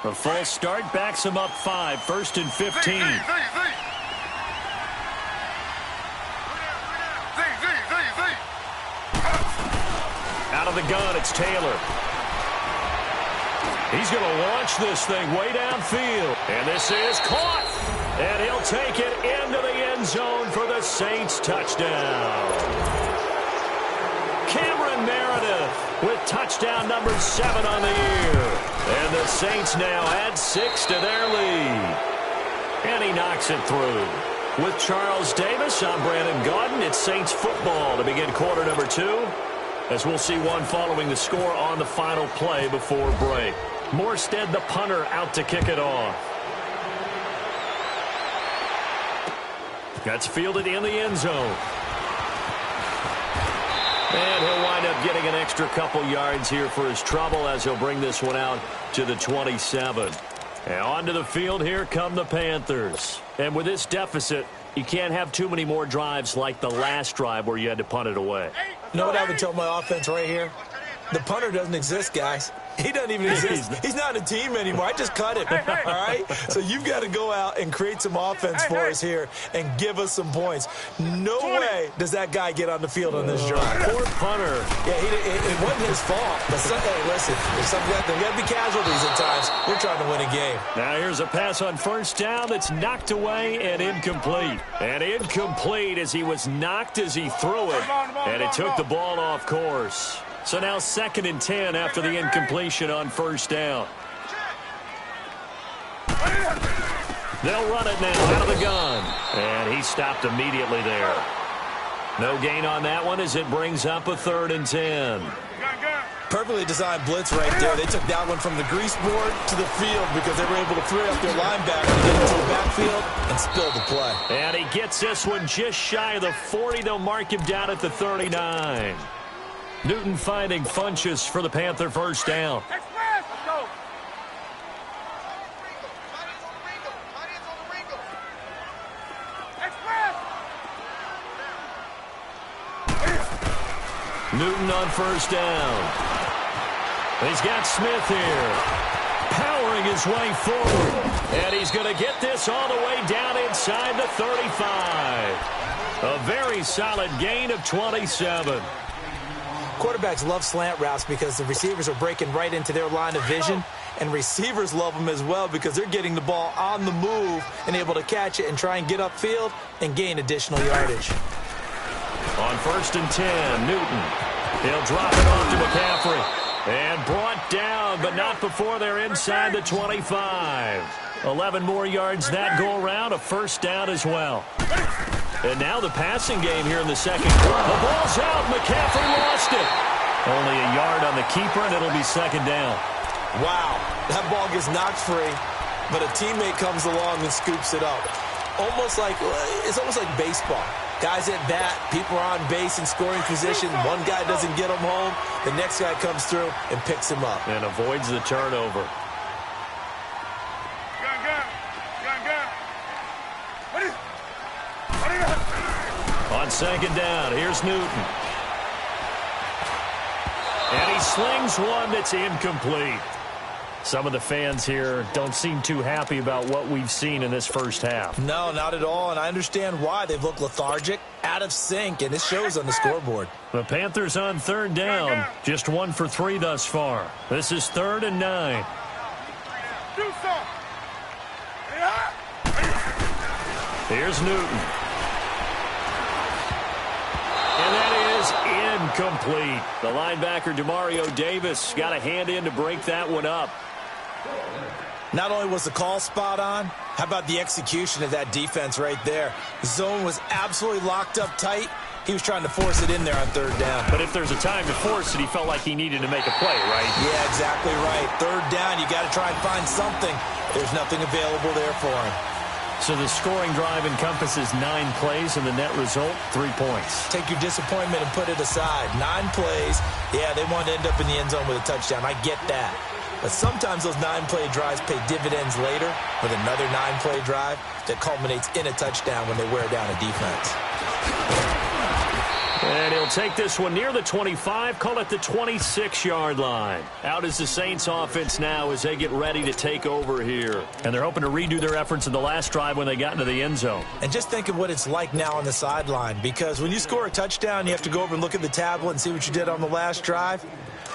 A false start backs him up 5. First and 15. Out of the gun, it's Taylor. He's going to launch this thing way downfield. And this is caught. And he'll take it into the end zone for the Saints touchdown. Cameron Meredith with touchdown number 7 on the year. And the Saints now add 6 to their lead. And he knocks it through. With Charles Davis, I'm Brandon Gaudin. It's Saints football to begin quarter number 2. As we'll see one following the score on the final play before break. Morstead, the punter, out to kick it off. That's fielded in the end zone. And he'll wind up getting an extra couple yards here for his trouble as he'll bring this one out to the 27. And onto the field, here come the Panthers. And with this deficit, you can't have too many more drives like the last drive where you had to punt it away. You know what I would tell my offense right here? The punter doesn't exist, guys. He doesn't even exist. He's not a team anymore. I just cut him, all right? So you've got to go out and create some offense for us here and give us some points. No way does that guy get on the field on this drive. Poor punter. Yeah, it wasn't his fault. But hey, listen, there's got to be casualties at times. We're trying to win a game. Now here's a pass on first down that's knocked away and incomplete. And incomplete as he was knocked as he threw it. And it took the ball off course. So now 2nd and 10 after the incompletion on first down. They'll run it now out of the gun. And he stopped immediately there. No gain on that one as it brings up a 3rd and 10. Perfectly designed blitz right there. They took that one from the grease board to the field because they were able to free up their linebacker to get into the backfield and spill the play. And he gets this one just shy of the 40. They'll mark him down at the 39. Newton finding Funchess for the Panther first down. Newton on first down. He's got Smith here. Powering his way forward. And he's going to get this all the way down inside the 35. A very solid gain of 27. Quarterbacks love slant routes because the receivers are breaking right into their line of vision, and receivers love them as well because they're getting the ball on the move and able to catch it and try and get upfield and gain additional yardage. On 1st and 10, Newton. He'll drop it off to McCaffrey. And brought down, but not before they're inside the 25. 11 more yards that go around, a first down as well. And now the passing game here in the second quarter. The ball's out. McCaffrey lost it. Only a yard on the keeper, and it'll be 2nd down. Wow. That ball gets knocked free, but a teammate comes along and scoops it up. It's almost like baseball. Guys at bat, people are on base in scoring position. One guy doesn't get him home. The next guy comes through and picks him up. And avoids the turnover. On 2nd down, here's Newton. And he slings one that's incomplete. Some of the fans here don't seem too happy about what we've seen in this first half. No, not at all, and I understand why. They've looked lethargic, out of sync, and it shows on the scoreboard. The Panthers on 3rd down, just 1 for 3 thus far. This is 3rd and 9. Here's Newton. And that is incomplete. The linebacker, Demario Davis, got a hand in to break that one up. Not only was the call spot on, how about the execution of that defense right there? The zone was absolutely locked up tight. He was trying to force it in there on 3rd down. But if there's a time to force it, he felt like he needed to make a play, right? Yeah, exactly right. 3rd down, you got to try and find something. There's nothing available there for him. So the scoring drive encompasses 9 plays, and the net result, 3 points. Take your disappointment and put it aside. 9 plays. Yeah, they want to end up in the end zone with a touchdown. I get that. But sometimes those 9-play drives pay dividends later with another 9-play drive that culminates in a touchdown when they wear down a defense. And he'll take this one near the 25, call it the 26-yard line. Out is the Saints offense now as they get ready to take over here. And they're hoping to redo their efforts in the last drive when they got into the end zone. And just think of what it's like now on the sideline, because when you score a touchdown, you have to go over and look at the tablet and see what you did on the last drive.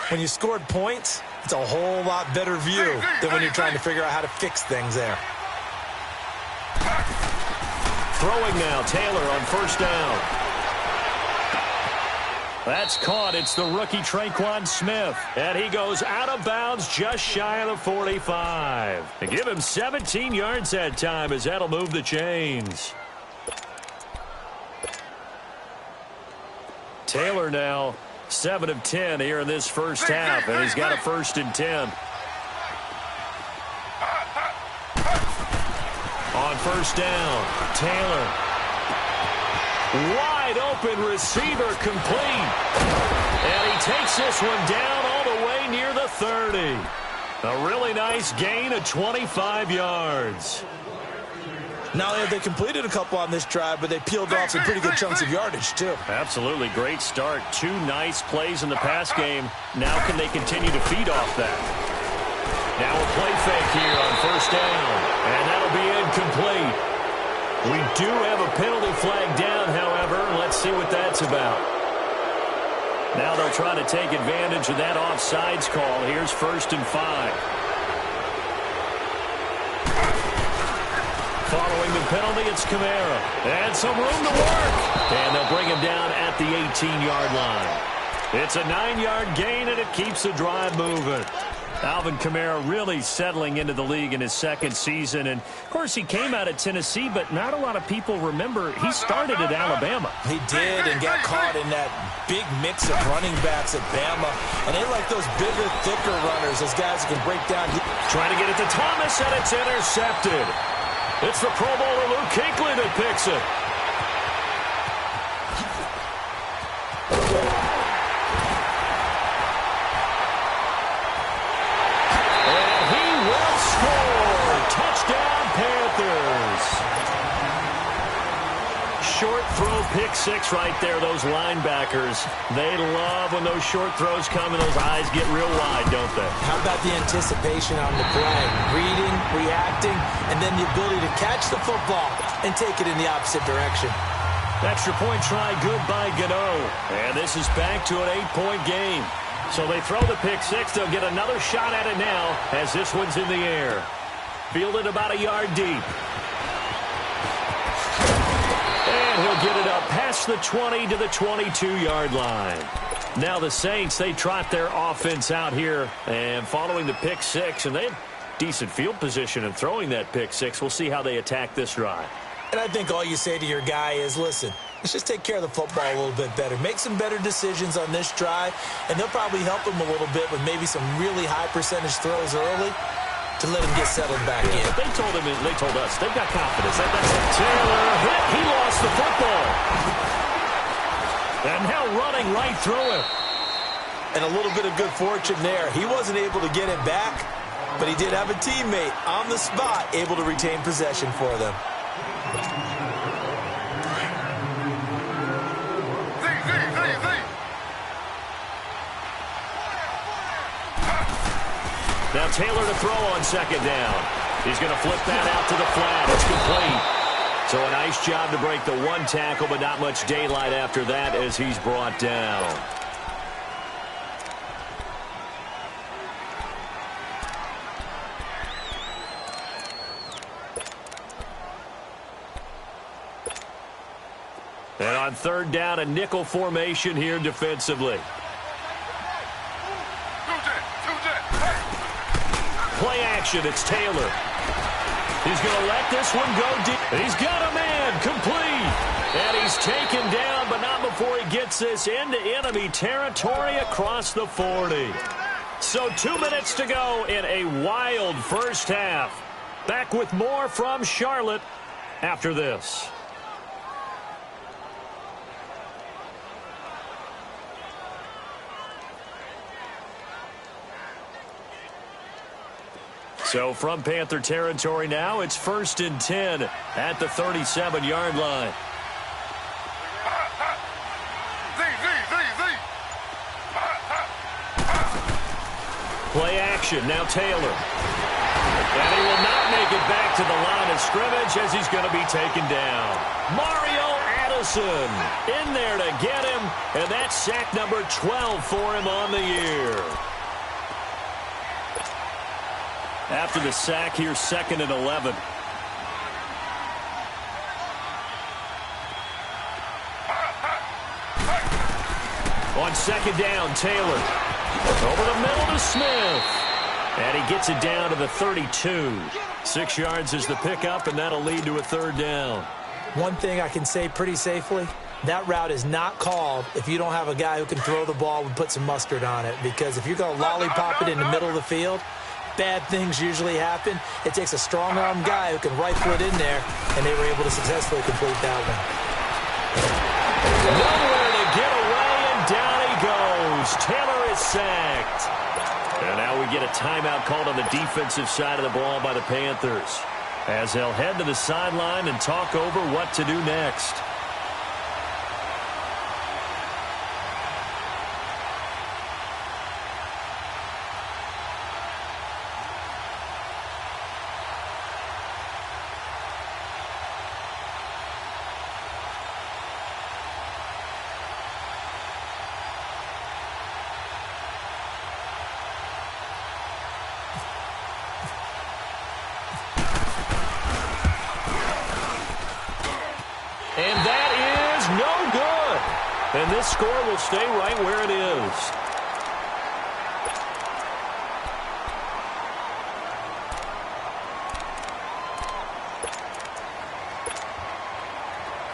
When you scored points, it's a whole lot better view than when you're trying to figure out how to fix things there. Throwing now, Taylor on 1st down. That's caught. It's the rookie Traquan Smith. And he goes out of bounds just shy of the 45. They give him 17 yards that time as that'll move the chains. Taylor now 7 of 10 here in this first half, and he's got a 1st and 10. on first down. Taylor. Wide open receiver complete. And he takes this one down all the way near the 30. A really nice gain of 25 yards. Not only have they completed a couple on this drive, but they peeled off some pretty good chunks of yardage, too. Absolutely great start. 2 nice plays in the pass game. Now can they continue to feed off that? Now a play fake here on first down. And that'll be incomplete. We do have a penalty flag down, however. Let's see what that's about. Now they'll try to take advantage of that offsides call. Here's 1st and 5. Following the penalty, it's Kamara. And some room to work. And they'll bring him down at the 18-yard line. It's a 9-yard gain, and it keeps the drive moving. Alvin Kamara really settling into the league in his 2nd season. And, of course, he came out of Tennessee, but not a lot of people remember he started at Alabama. He did and got caught in that big mix of running backs at Bama. And they like those bigger, thicker runners, those guys who can break down. Trying to get it to Thomas, and it's intercepted. It's the Pro Bowler Luke Kuechly that picks it. And he will score. Touchdown, Panthers. Short throw, pick 6 right there, those linebackers. They love when those short throws come and those eyes get real wide, don't they? How about the anticipation on the play? Reading, reacting, and then the ability to catch the football and take it in the opposite direction. Extra point try, good by Gano. And this is back to an 8-point game. So they throw the pick 6. They'll get another shot at it now as this one's in the air. Fielded about a yard deep. And he'll get it up past the 20 to the 22-yard line. Now the Saints, they trot their offense out here and following the pick 6, and they have decent field position in throwing that pick 6. We'll see how they attack this drive. And I think all you say to your guy is, listen, let's just take care of the football a little bit better. Make some better decisions on this drive, and they'll probably help him a little bit with maybe some really high percentage throws early to let him get settled back in. They told us, they've got confidence. That's Taylor hit. He lost the football. And now running right through him. And a little bit of good fortune there. He wasn't able to get it back, but he did have a teammate on the spot able to retain possession for them. Now Taylor to throw on 2nd down. He's going to flip that out to the flat. It's complete. So a nice job to break the 1 tackle, but not much daylight after that as he's brought down. And on 3rd down, a nickel formation here defensively. Play action, it's Taylor. He's going to let this one go deep. He's got a man, complete. And he's taken down, but not before he gets this into enemy territory across the 40. So 2 minutes to go in a wild first half. Back with more from Charlotte after this. So from Panther territory now, it's 1st and 10 at the 37-yard line. Play action, now Taylor. And he will not make it back to the line of scrimmage as he's going to be taken down. Mario Addison in there to get him, and that's sack number 12 for him on the year. After the sack, here's 2nd and 11. On 2nd down, Taylor. Over the middle to Smith. And he gets it down to the 32. 6 yards is the pickup, and that'll lead to a 3rd down. One thing I can say pretty safely, that route is not called if you don't have a guy who can throw the ball and put some mustard on it. Because if you're going to lollipop it in the middle of the field, bad things usually happen. It takes a strong-arm guy who can rifle it in there, and they were able to successfully complete that one. Nowhere to get away, and down he goes. Taylor is sacked. And now we get a timeout called on the defensive side of the ball by the Panthers, as they'll head to the sideline and talk over what to do next. And that is no good. And this score will stay right where it is.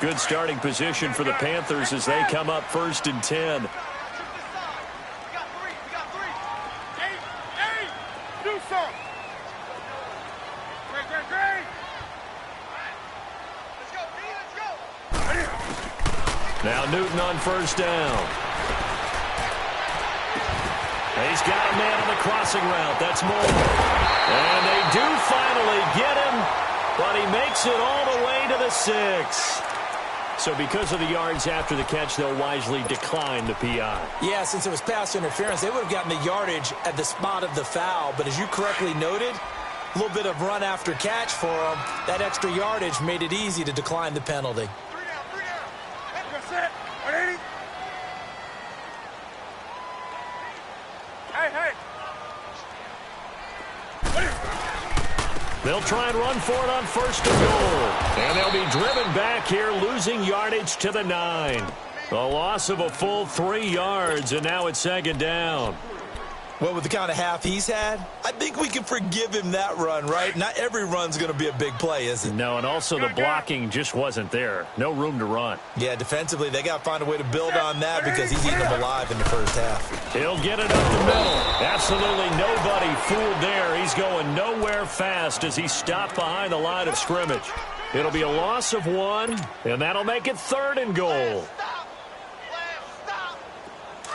Good starting position for the Panthers as they come up 1st and 10. Now Newton on 1st down. He's got a man on the crossing route. That's Moore. And they do finally get him, but he makes it all the way to the 6. So because of the yards after the catch, they'll wisely decline the PI. Yeah, since it was pass interference, they would have gotten the yardage at the spot of the foul. But as you correctly noted, a little bit of run after catch for them. That extra yardage made it easy to decline the penalty. They'll try and run for it on 1st and goal. And they'll be driven back here, losing yardage to the 9. A loss of a full 3 yards, and now it's 2nd down. Well, with the kind of half he's had, I think we can forgive him that run, right? Not every run's going to be a big play, is it? No, and also the blocking just wasn't there. No room to run. Yeah, defensively, they got to find a way to build on that because he's eating them alive in the first half. He'll get it up the middle. Absolutely nobody fooled there. He's going nowhere fast as he stopped behind the line of scrimmage. It'll be a loss of 1, and that'll make it 3rd and goal.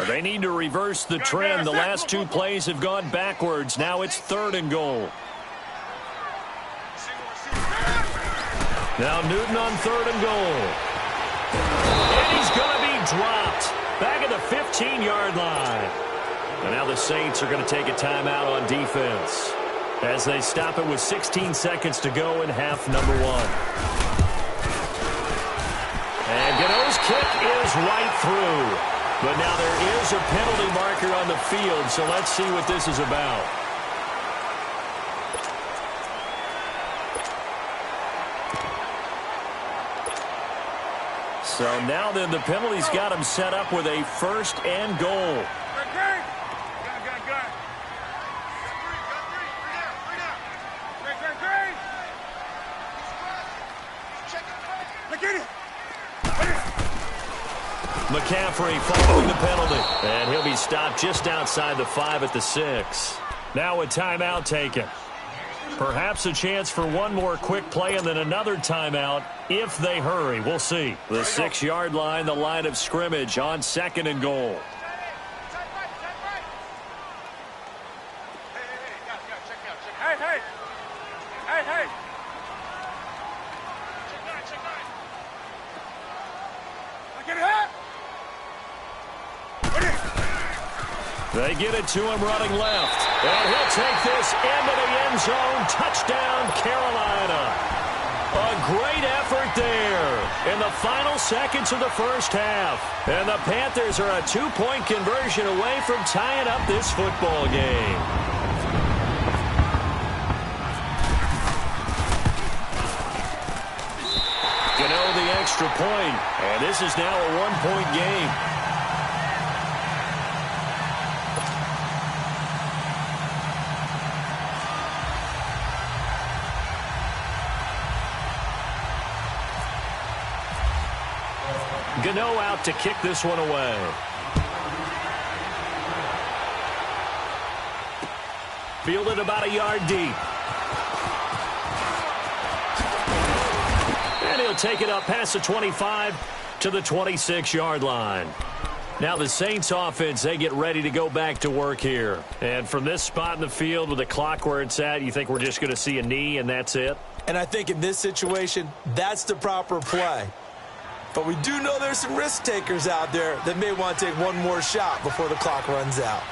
They need to reverse the trend. The last 2 plays have gone backwards. Now it's 3rd and goal. Now Newton on 3rd and goal. And he's going to be dropped back at the 15-yard line. And now the Saints are going to take a timeout on defense as they stop it with 16 seconds to go in half number 1. And Gano's kick is right through. But now there is a penalty marker on the field, so let's see what this is about. So now then the penalty's got him set up with a 1st and goal. McCaffrey following the penalty. And he'll be stopped just outside the 5 at the 6. Now a timeout taken. Perhaps a chance for one more quick play and then another timeout if they hurry. We'll see. The 6-yard line, the line of scrimmage on 2nd and goal. They get it to him running left. And he'll take this into the end zone. Touchdown, Carolina. A great effort there in the final seconds of the first half. And the Panthers are a 2-point conversion away from tying up this football game. Gano the extra point. And this is now a 1-point game. Gano out to kick this one away. Fielded about a yard deep. And he'll take it up past the 25 to the 26-yard line. Now the Saints offense, they get ready to go back to work here. And from this spot in the field with the clock where it's at, you think we're just going to see a knee and that's it? And I think in this situation, that's the proper play. But we do know there's some risk takers out there that may want to take one more shot before the clock runs out.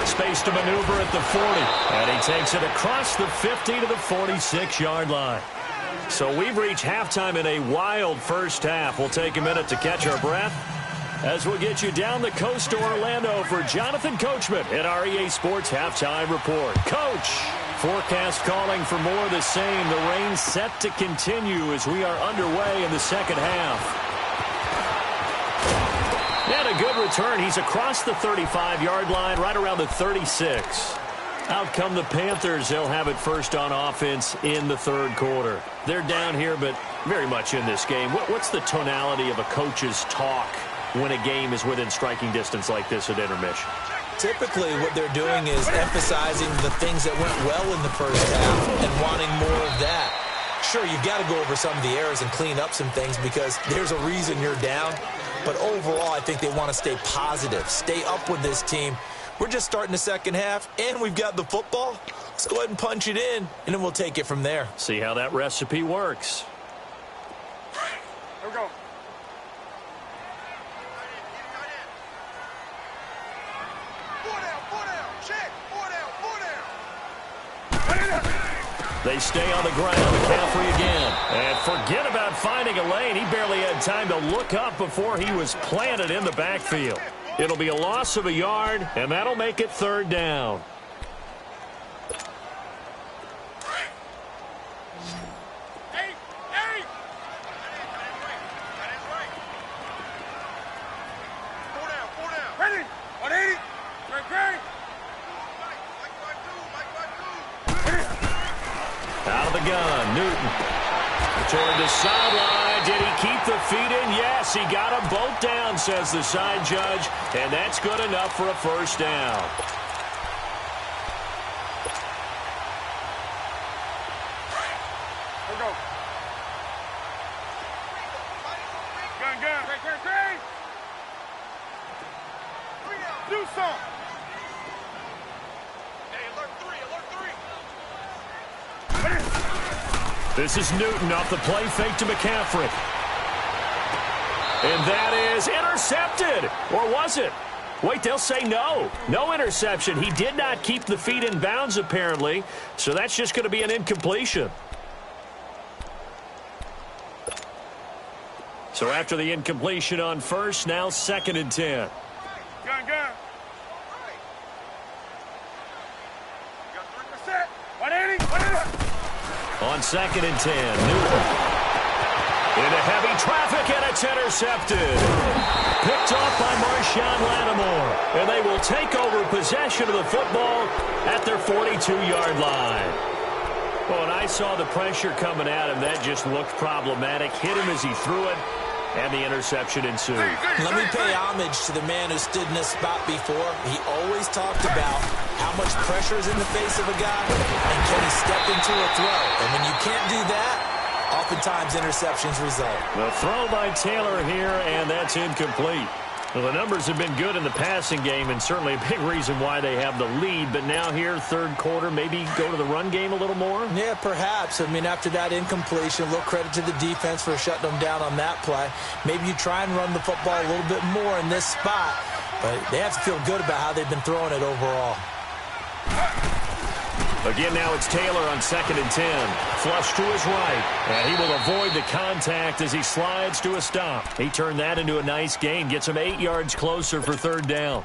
Space to maneuver at the 40. And he takes it across the 50 to the 46-yard line. So we've reached halftime in a wild first half. We'll take a minute to catch our breath as we'll get you down the coast to Orlando for Jonathan Coachman at our EA Sports Halftime Report. Coach, forecast calling for more of the same. The rain set to continue as we are underway in the second half. And a good return. He's across the 35-yard line, right around the 36. Out come the Panthers. They'll have it first on offense in the third quarter. They're down here, but very much in this game. What's the tonality of a coach's talk when a game is within striking distance like this at intermission? Typically, what they're doing is emphasizing the things that went well in the first half and wanting more of that. Sure, you've got to go over some of the errors and clean up some things because there's a reason you're down. But overall, I think they want to stay positive, stay up with this team. We're just starting the second half, and we've got the football. Let's go ahead and punch it in, and then we'll take it from there. See how that recipe works. Here we go. They stay on the ground. McCaffrey again. And forget about finding a lane. He barely had time to look up before he was planted in the backfield. It'll be a loss of a yard, and that'll make it third down. Out of the gun, Newton. Toward the sideline. Did he keep the feet in? Yes, he got them both down, says the side judge. And that's good enough for a first down. Here we go. Gun. Do something. This is Newton off the play fake to McCaffrey. And that is intercepted. Or was it? Wait, they'll say no. No interception. He did not keep the feet in bounds, apparently. So that's just going to be an incompletion. So after the incompletion on first, now 2nd and 10. Gun. Got 3%. 180. On 2nd and 10, Newton. Into heavy traffic, and it's intercepted. Picked off by Marshawn Lattimore. And they will take over possession of the football at their 42-yard line. Well, when I saw the pressure coming at him, that just looked problematic. Hit him as he threw it, and the interception ensued. Let me pay homage to the man who stood in this spot before. He always talked about how much pressure is in the face of a guy, and can he step into a throw? And when you can't do that, oftentimes interceptions result. The throw by Taylor here, and that's incomplete. Well, the numbers have been good in the passing game, and certainly a big reason why they have the lead. But now here, third quarter, maybe go to the run game a little more? Yeah, perhaps. I mean, after that incompletion, a little credit to the defense for shutting them down on that play. Maybe you try and run the football a little bit more in this spot, but they have to feel good about how they've been throwing it overall. Again, now it's Taylor on 2nd and 10. Flush to his right. And he will avoid the contact as he slides to a stop. He turned that into a nice gain. Gets him 8 yards closer for third down.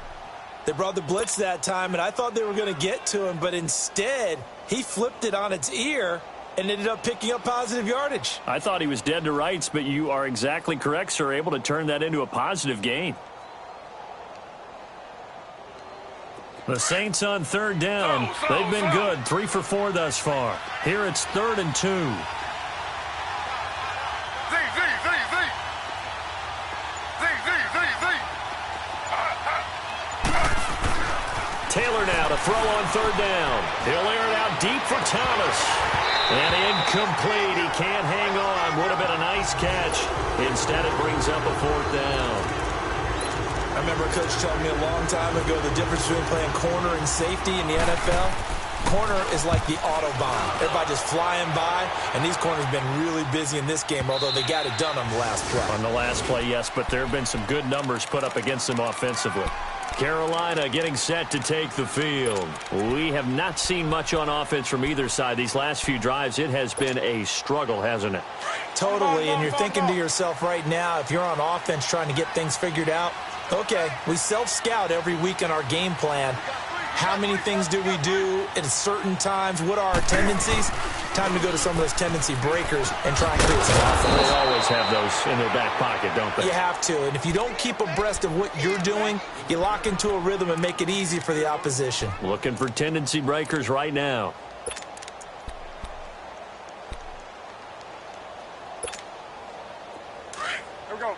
They brought the blitz that time, and I thought they were going to get to him, but instead, he flipped it on its ear and ended up picking up positive yardage. I thought he was dead to rights, but you are exactly correct, sir. Able to turn that into a positive gain. The Saints on third down. They've been good. 3 for 4 thus far. Here it's 3rd and 2. throw on third down. He'll air it out deep for Thomas. And incomplete. He can't hang on. Would have been a nice catch. Instead, it brings up a fourth down. I remember a coach telling me a long time ago the difference between playing corner and safety in the NFL. Corner is like the Autobahn. Everybody just flying by, and these corners have been really busy in this game, although they got it done on the last play. On the last play, yes, but there have been some good numbers put up against them offensively. Carolina getting set to take the field. We have not seen much on offense from either side. These last few drives, it has been a struggle, hasn't it? Totally, and you're thinking to yourself right now, if you're on offense trying to get things figured out, okay, we self-scout every week in our game plan. How many things do we do at certain times? What are our tendencies? Time to go to some of those tendency breakers and try and create some offense. They always have those in their back pocket, don't they? You have to, and if you don't keep abreast of what you're doing, you lock into a rhythm and make it easy for the opposition. Looking for tendency breakers right now. Here we go.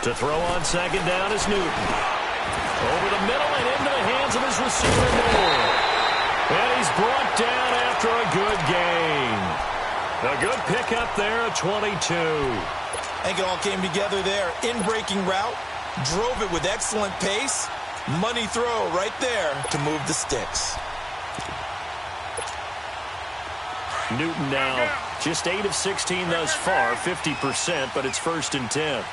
To throw on second down is Newton. Over the middle and into the hands of his receiver, Moore. And he's brought down after a good gain. A good pickup there at 22. I think it all came together there. In-breaking route, drove it with excellent pace. Money throw right there to move the sticks. Newton now just 8 of 16 thus far, 50%, but it's 1st and 10.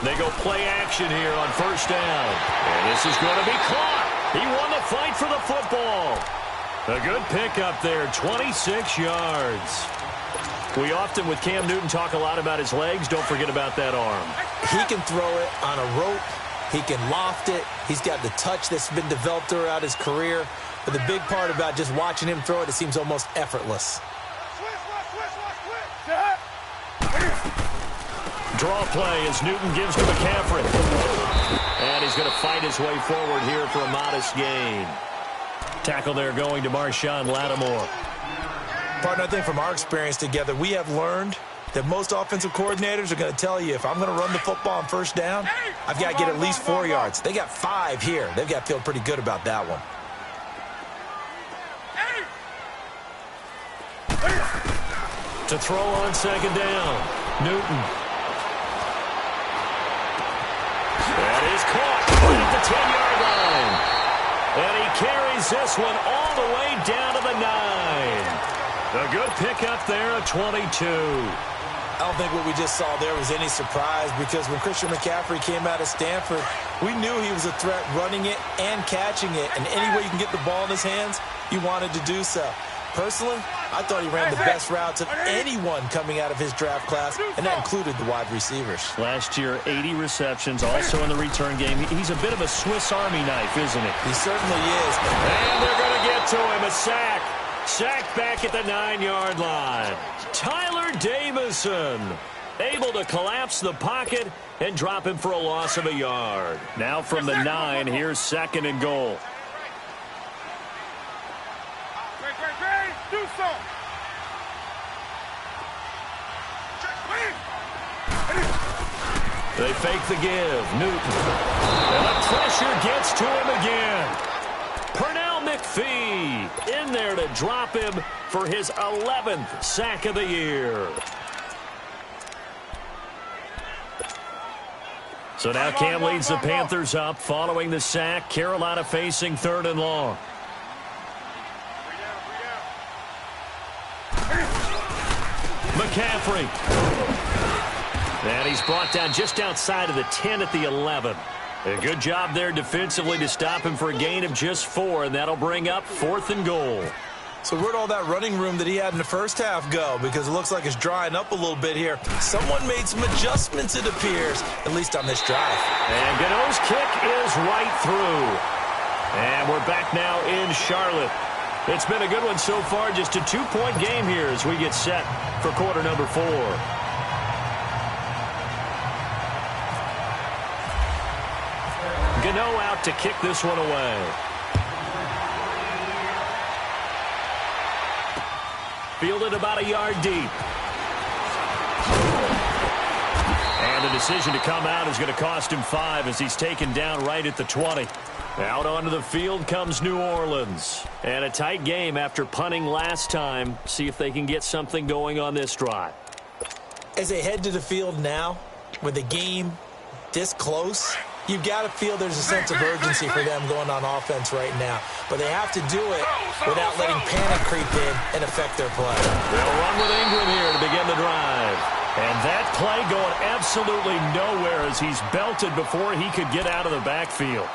They go play action here on 1st down. And this is going to be caught. He won the fight for the football. A good pickup there, 26 yards. We often, with Cam Newton, talk a lot about his legs. Don't forget about that arm. He can throw it on a rope. He can loft it. He's got the touch that's been developed throughout his career. But the big part about just watching him throw it seems almost effortless. Draw play as Newton gives to McCaffrey. And he's going to fight his way forward here for a modest gain. Tackle there going to Marshawn Lattimore. Partner, I think from our experience together, we have learned that most offensive coordinators are going to tell you, if I'm going to run the football on 1st down, I've got to get at least 4 yards. They got 5 here. They've got to feel pretty good about that one. To throw on 2nd down, Newton. That is caught right at the 10-yard line. And he carries this one all the way down to the 9. A good pickup there at 22. I don't think what we just saw there was any surprise, because when Christian McCaffrey came out of Stanford, we knew he was a threat running it and catching it. And any way you can get the ball in his hands, you wanted to do so. Personally, I thought he ran the best routes of anyone coming out of his draft class, and that included the wide receivers. Last year, 80 receptions, also in the return game. He's a bit of a Swiss Army knife, isn't he? He certainly is. And they're going to get to him. A sack. Sack back at the 9-yard line. Tyler Davison able to collapse the pocket and drop him for a loss of a yard. Now from the 9, here's 2nd and goal. Do something. They fake the give. Newton. And the pressure gets to him again. Pernell McPhee in there to drop him for his 11th sack of the year. So now Cam leads the Panthers up following the sack. Carolina facing 3rd and long. McCaffrey. And he's brought down just outside of the 10 at the 11. A good job there defensively to stop him for a gain of just 4, and that'll bring up 4th and goal. So where'd all that running room that he had in the first half go? Because it looks like it's drying up a little bit here. Someone made some adjustments, it appears, at least on this drive. And Gano's kick is right through. And we're back now in Charlotte. It's been a good one so far, just a 2-point game here as we get set for quarter number 4. Cano out to kick this one away. Fielded about a yard deep. And the decision to come out is going to cost him 5 as he's taken down right at the 20. Out onto the field comes New Orleans. And a tight game after punting last time. See if they can get something going on this drive. As they head to the field now, with the game this close, you've got to feel there's a sense of urgency for them going on offense right now. But they have to do it without letting panic creep in and affect their play. They'll run with Ingram here to begin the drive. And that play going absolutely nowhere as he's belted before he could get out of the backfield.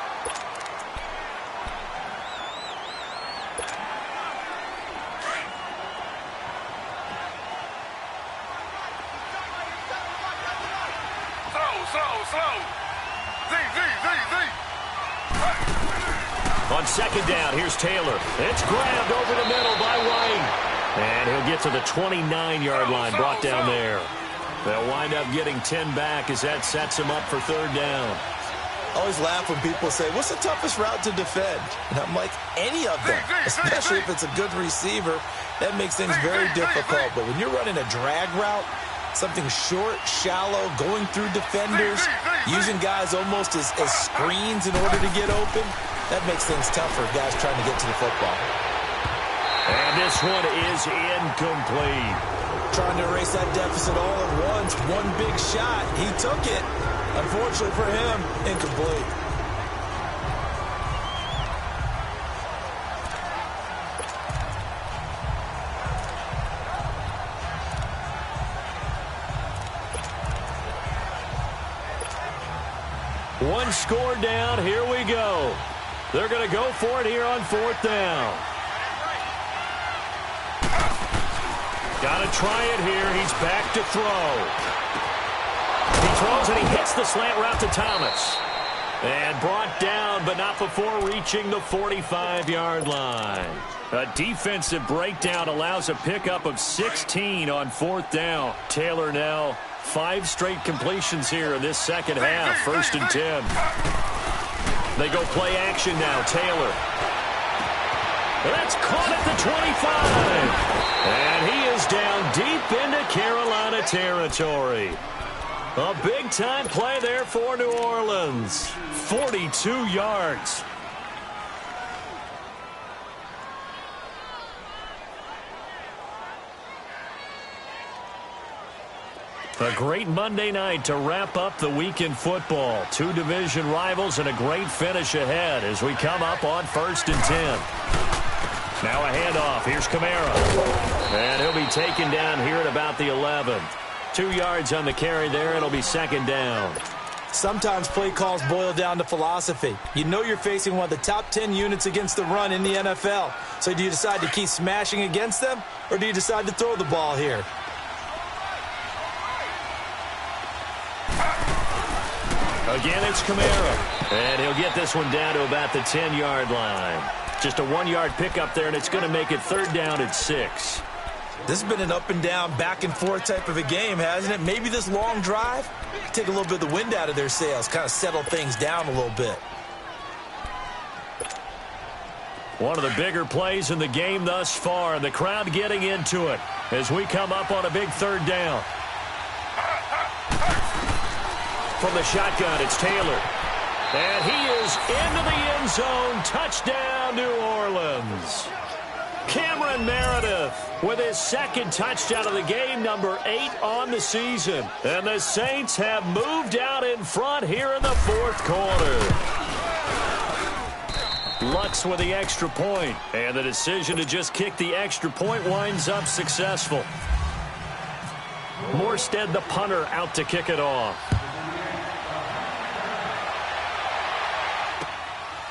On second down, here's Taylor. It's grabbed over the middle by White. And he'll get to the 29-yard line, brought down there. They'll wind up getting 10 back as that sets him up for third down. I always laugh when people say, what's the toughest route to defend? And I'm like, any of them, especially if it's a good receiver. That makes things very difficult. But when you're running a drag route, something short, shallow, going through defenders, using guys almost as screens in order to get open, that makes things tough for guys trying to get to the football. And this one is incomplete. Trying to erase that deficit all at once. One big shot. He took it. Unfortunately for him, incomplete. One score down. Here we go. They're going to go for it here on fourth down. Got to try it here. He's back to throw. He throws and he hits the slant route to Thomas. And brought down, but not before reaching the 45-yard line. A defensive breakdown allows a pickup of 16 on fourth down. Taylor now 5 straight completions here in this second half. 1st and 10. They go play action now. Taylor. That's caught at the 25. And he is down deep into Carolina territory. A big-time play there for New Orleans. 42 yards. A great Monday night to wrap up the week in football. 2 division rivals and a great finish ahead as we come up on 1st and 10. Now a handoff. Here's Kamara. And he'll be taken down here at about the 11. 2 yards on the carry there. It'll be 2nd down. Sometimes play calls boil down to philosophy. You know you're facing one of the top 10 units against the run in the NFL. So do you decide to keep smashing against them, or do you decide to throw the ball here? Again, it's Kamara. And he'll get this one down to about the 10-yard line. Just a 1-yard pickup there, and it's going to make it 3rd down at 6. This has been an up-and-down, back-and-forth type of a game, hasn't it? Maybe this long drive, take a little bit of the wind out of their sails, kind of settle things down a little bit. One of the bigger plays in the game thus far, and the crowd getting into it as we come up on a big 3rd down. From the shotgun, it's Taylor. And he is into the end zone. Touchdown, New Orleans. Cameron Meredith with his 2nd touchdown of the game, number 8 on the season. And the Saints have moved out in front here in the 4th quarter. Lux with the extra point. And the decision to just kick the extra point winds up successful. Morstead, the punter, out to kick it off.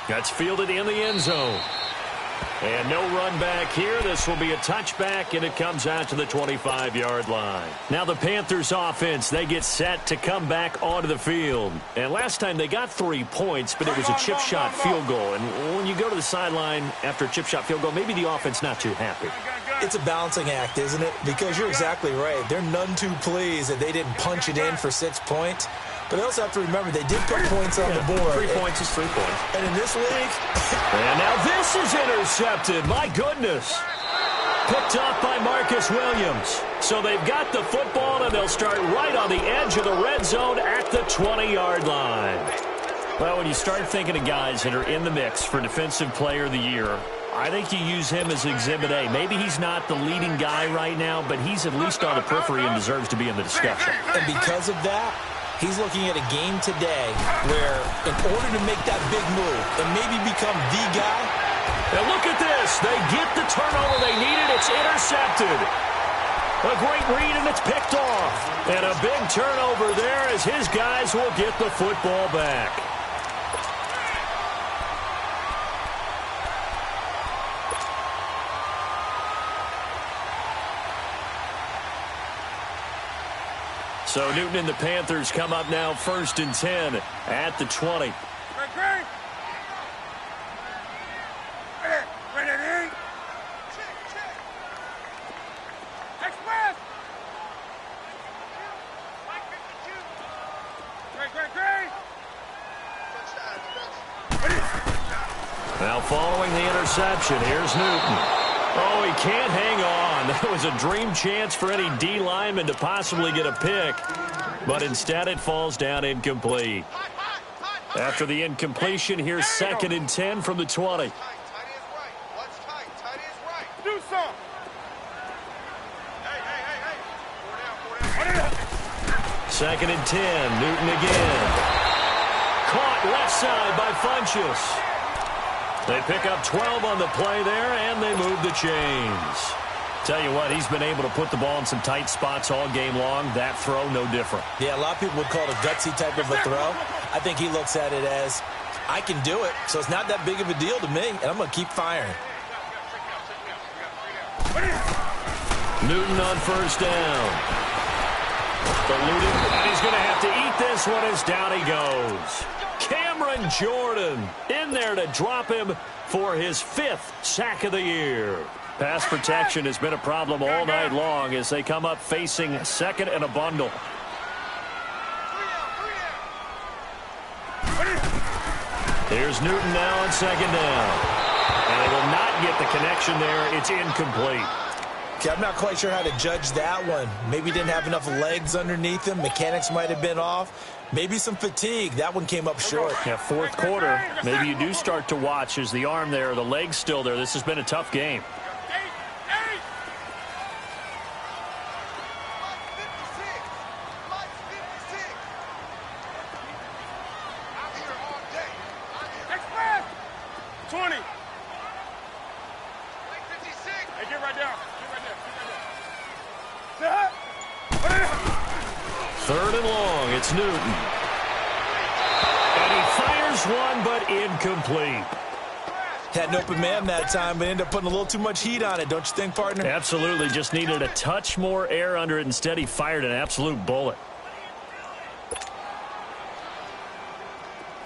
That's fielded in the end zone. And no run back here. This will be a touchback, and it comes out to the 25-yard line. Now the Panthers offense, they get set to come back onto the field. And last time they got 3 points, but it was a chip shot field goal. And when you go to the sideline after a chip shot field goal, maybe the offense not too happy. It's a balancing act, isn't it? Because you're exactly right. They're none too pleased that they didn't punch it in for 6 points. But they also have to remember they did put points on the board. 3 points is 3 points. And in this league... And now this is intercepted. My goodness. Picked off by Marcus Williams. So they've got the football, and they'll start right on the edge of the red zone at the 20-yard line. Well, when you start thinking of guys that are in the mix for Defensive Player of the Year, I think you use him as Exhibit A. Maybe he's not the leading guy right now, but he's at least on the periphery and deserves to be in the discussion. And because of that, he's looking at a game today where in order to make that big move and maybe become the guy. And look at this. They get the turnover they needed. It's intercepted. A great read, and it's picked off. And a big turnover there as his guys will get the football back. So Newton and the Panthers come up now 1st and 10 at the 20. Now following the interception, here's Newton. Oh, he can't hang on. That was a dream chance for any D lineman to possibly get a pick. But instead it falls down incomplete. After the incompletion, here's 2nd and 10 from the 20. Do some. 2nd and 10, Newton again. Caught left side by Funchess. They pick up 12 on the play there, and they move the chains. Tell you what, he's been able to put the ball in some tight spots all game long. That throw, no different. Yeah, a lot of people would call it a gutsy type of a throw. I think he looks at it as, I can do it, so it's not that big of a deal to me, and I'm going to keep firing. Newton on 1st down. Eluded, and he's going to have to eat this one as down he goes. Cameron Jordan in there to drop him for his 5th sack of the year. Pass protection has been a problem all night long as they come up facing 2nd and a bundle. Here's Newton now on 2nd down. And they will not get the connection there. It's incomplete. Okay, I'm not quite sure how to judge that one. Maybe didn't have enough legs underneath him. Mechanics might have been off. Maybe some fatigue. That one came up short. Yeah, 4th quarter. Maybe you do start to watch as the arm there, the leg's still there. This has been a tough game. Newton. And he fires one, but incomplete. Had an open man that time, but ended up putting a little too much heat on it, don't you think, partner? Absolutely. Just needed a touch more air under it. Instead, he fired an absolute bullet.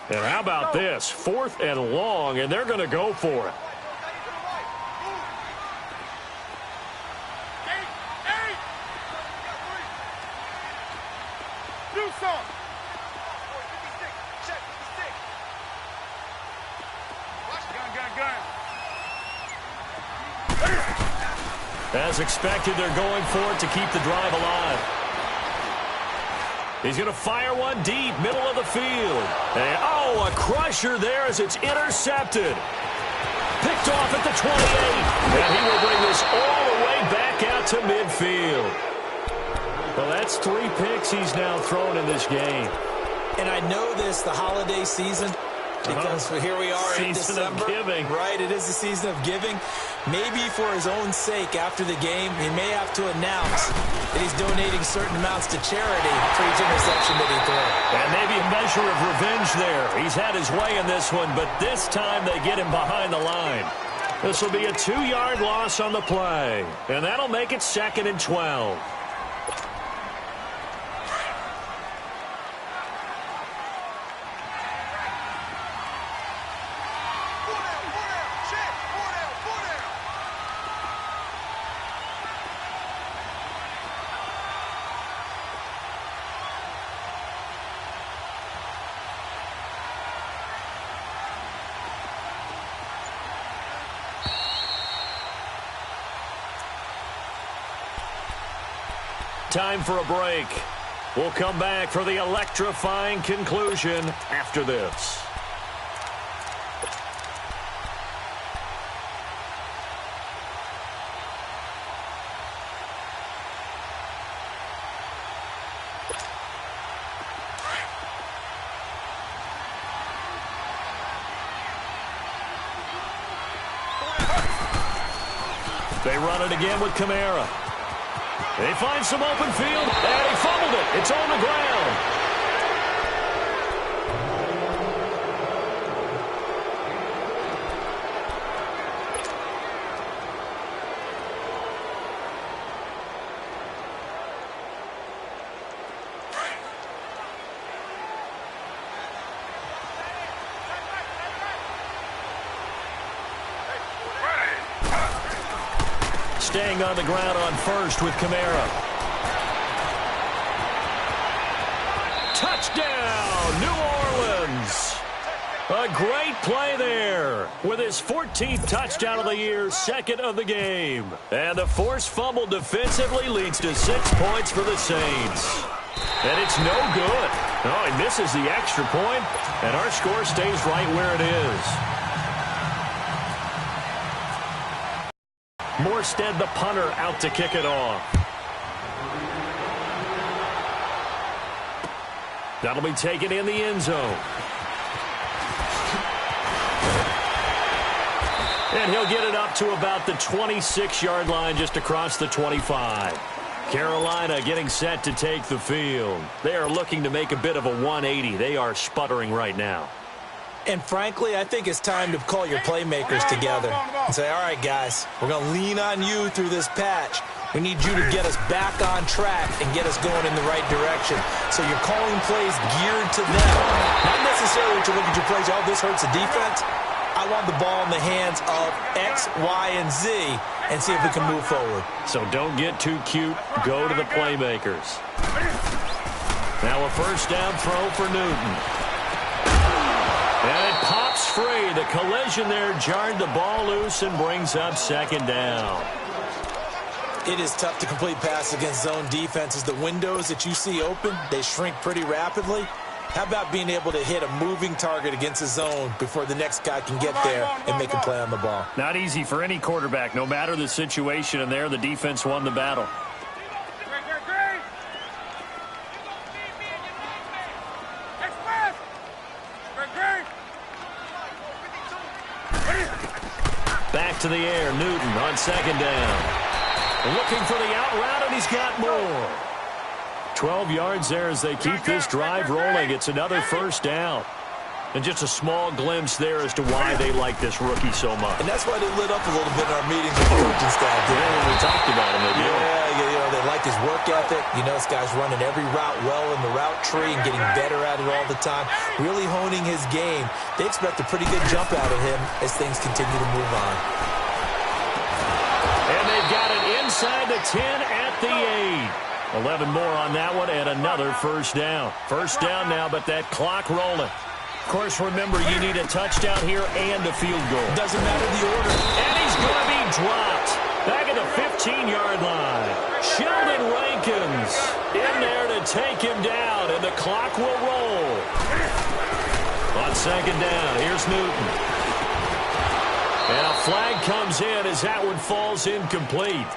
And how about this? 4th and long, and they're going to go for it. As expected, they're going for it to keep the drive alive. He's going to fire one deep, middle of the field. And, oh, a crusher there as it's intercepted. Picked off at the 28. And he will bring this all the way back out to midfield. Well, that's 3 picks he's now thrown in this game. And I know this, the holiday season, because here we are in December. Season of giving. Right, it is the season of giving. Maybe for his own sake after the game, he may have to announce that he's donating certain amounts to charity for each interception that he threw. And maybe a measure of revenge there. He's had his way in this one, but this time they get him behind the line. This will be a 2-yard loss on the play, and that'll make it 2nd and 12. Time for a break. We'll come back for the electrifying conclusion after this. They run it again with Kamara. They find some open field, and he fumbled it. It's on the ground. Staying on the ground on first with Kamara. Touchdown, New Orleans. A great play there with his 14th touchdown of the year, second of the game. And the forced fumble defensively leads to 6 points for the Saints. And it's no good. Oh, he misses the extra point, and our score stays right where it is. Morstead, the punter, out to kick it off. That'll be taken in the end zone. And he'll get it up to about the 26-yard line, just across the 25. Carolina getting set to take the field. They are looking to make a bit of a 180. They are sputtering right now. And frankly, I think it's time to call your playmakers together and say, all right, guys, we're going to lean on you through this patch. We need you to get us back on track and get us going in the right direction. So you're calling plays geared to them. Not necessarily to look at your plays, oh, this hurts the defense. I want the ball in the hands of X, Y, and Z and see if we can move forward. So don't get too cute. Go to the playmakers. Now a first down throw for Newton. And it pops free. The collision there jarred the ball loose and brings up second down. It is tough to complete passes against zone defenses. The windows that you see open, they shrink pretty rapidly. How about being able to hit a moving target against a zone before the next guy can get there and make a play on the ball? Not easy for any quarterback, no matter the situation, and there the defense won the battle. Back to the air, Newton on second down. Looking for the out route, and he's got more. 12 yards there as they keep this drive rolling. It's another first down. And just a small glimpse there as to why they like this rookie so much. And that's why they lit up a little bit in our meetings with the coaching staff. Yeah, we talked about him. They like his work ethic. You know, this guy's running every route well in the route tree and getting better at it all the time. Really honing his game. They expect a pretty good jump out of him as things continue to move on. And they've got it inside the 10 at the 8. 11 more on that one and another first down. First down now, but that clock rolling. Of course, remember, you need a touchdown here and a field goal. Doesn't matter the order. And he's going to be dropped back at the 15-yard line. Sheldon Rankins in there to take him down, and the clock will roll. On second down, here's Newton. And a flag comes in as that one falls incomplete.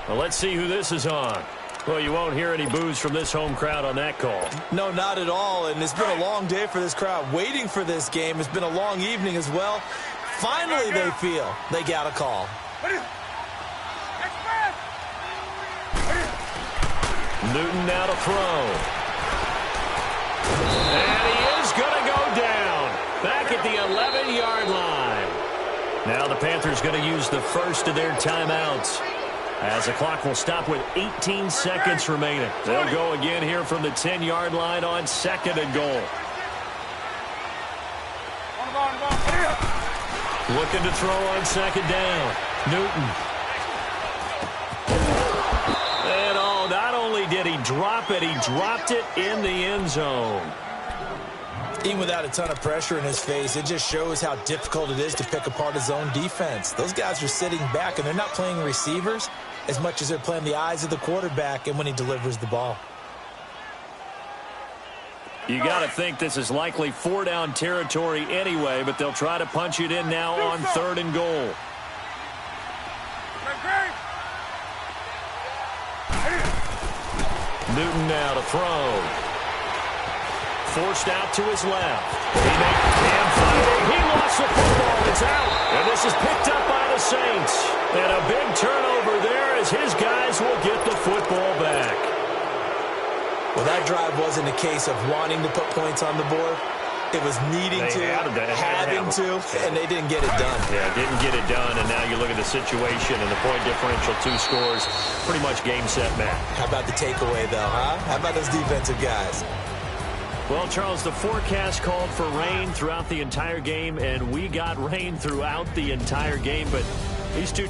Well, let's see who this is on. Well, you won't hear any boos from this home crowd on that call. No, not at all. And it's been a long day for this crowd. Waiting for this game. It's been a long evening as well. Finally, they feel they got a call. Newton now to throw. And he is going to go down. Back at the 11-yard line. Now the Panthers going to use the first of their timeouts, as the clock will stop with 18 seconds remaining. They'll go again here from the 10-yard line on second and goal. Looking to throw on second down. Newton. And not only did he drop it, he dropped it in the end zone. Even without a ton of pressure in his face, it just shows how difficult it is to pick apart his own defense. Those guys are sitting back, and they're not playing receivers. as much as they're playing the eyes of the quarterback and when he delivers the ball. You got to think this is likely 4-down territory anyway, but they'll try to punch it in now on 3rd and goal. Newton now to throw. Forced out to his left. He lost the football. It's out. And this is picked up by the Saints. And a big turnover there as his guys will get the football back. Well, that drive wasn't a case of wanting to put points on the board. It was needing to, having to, and they didn't get it done. Yeah, didn't get it done, and now you look at the situation and the point differential, 2 scores, pretty much game, set, match. How about the takeaway, though, huh? How about those defensive guys? Well, Charles, the forecast called for rain throughout the entire game, and we got rain throughout the entire game, but these two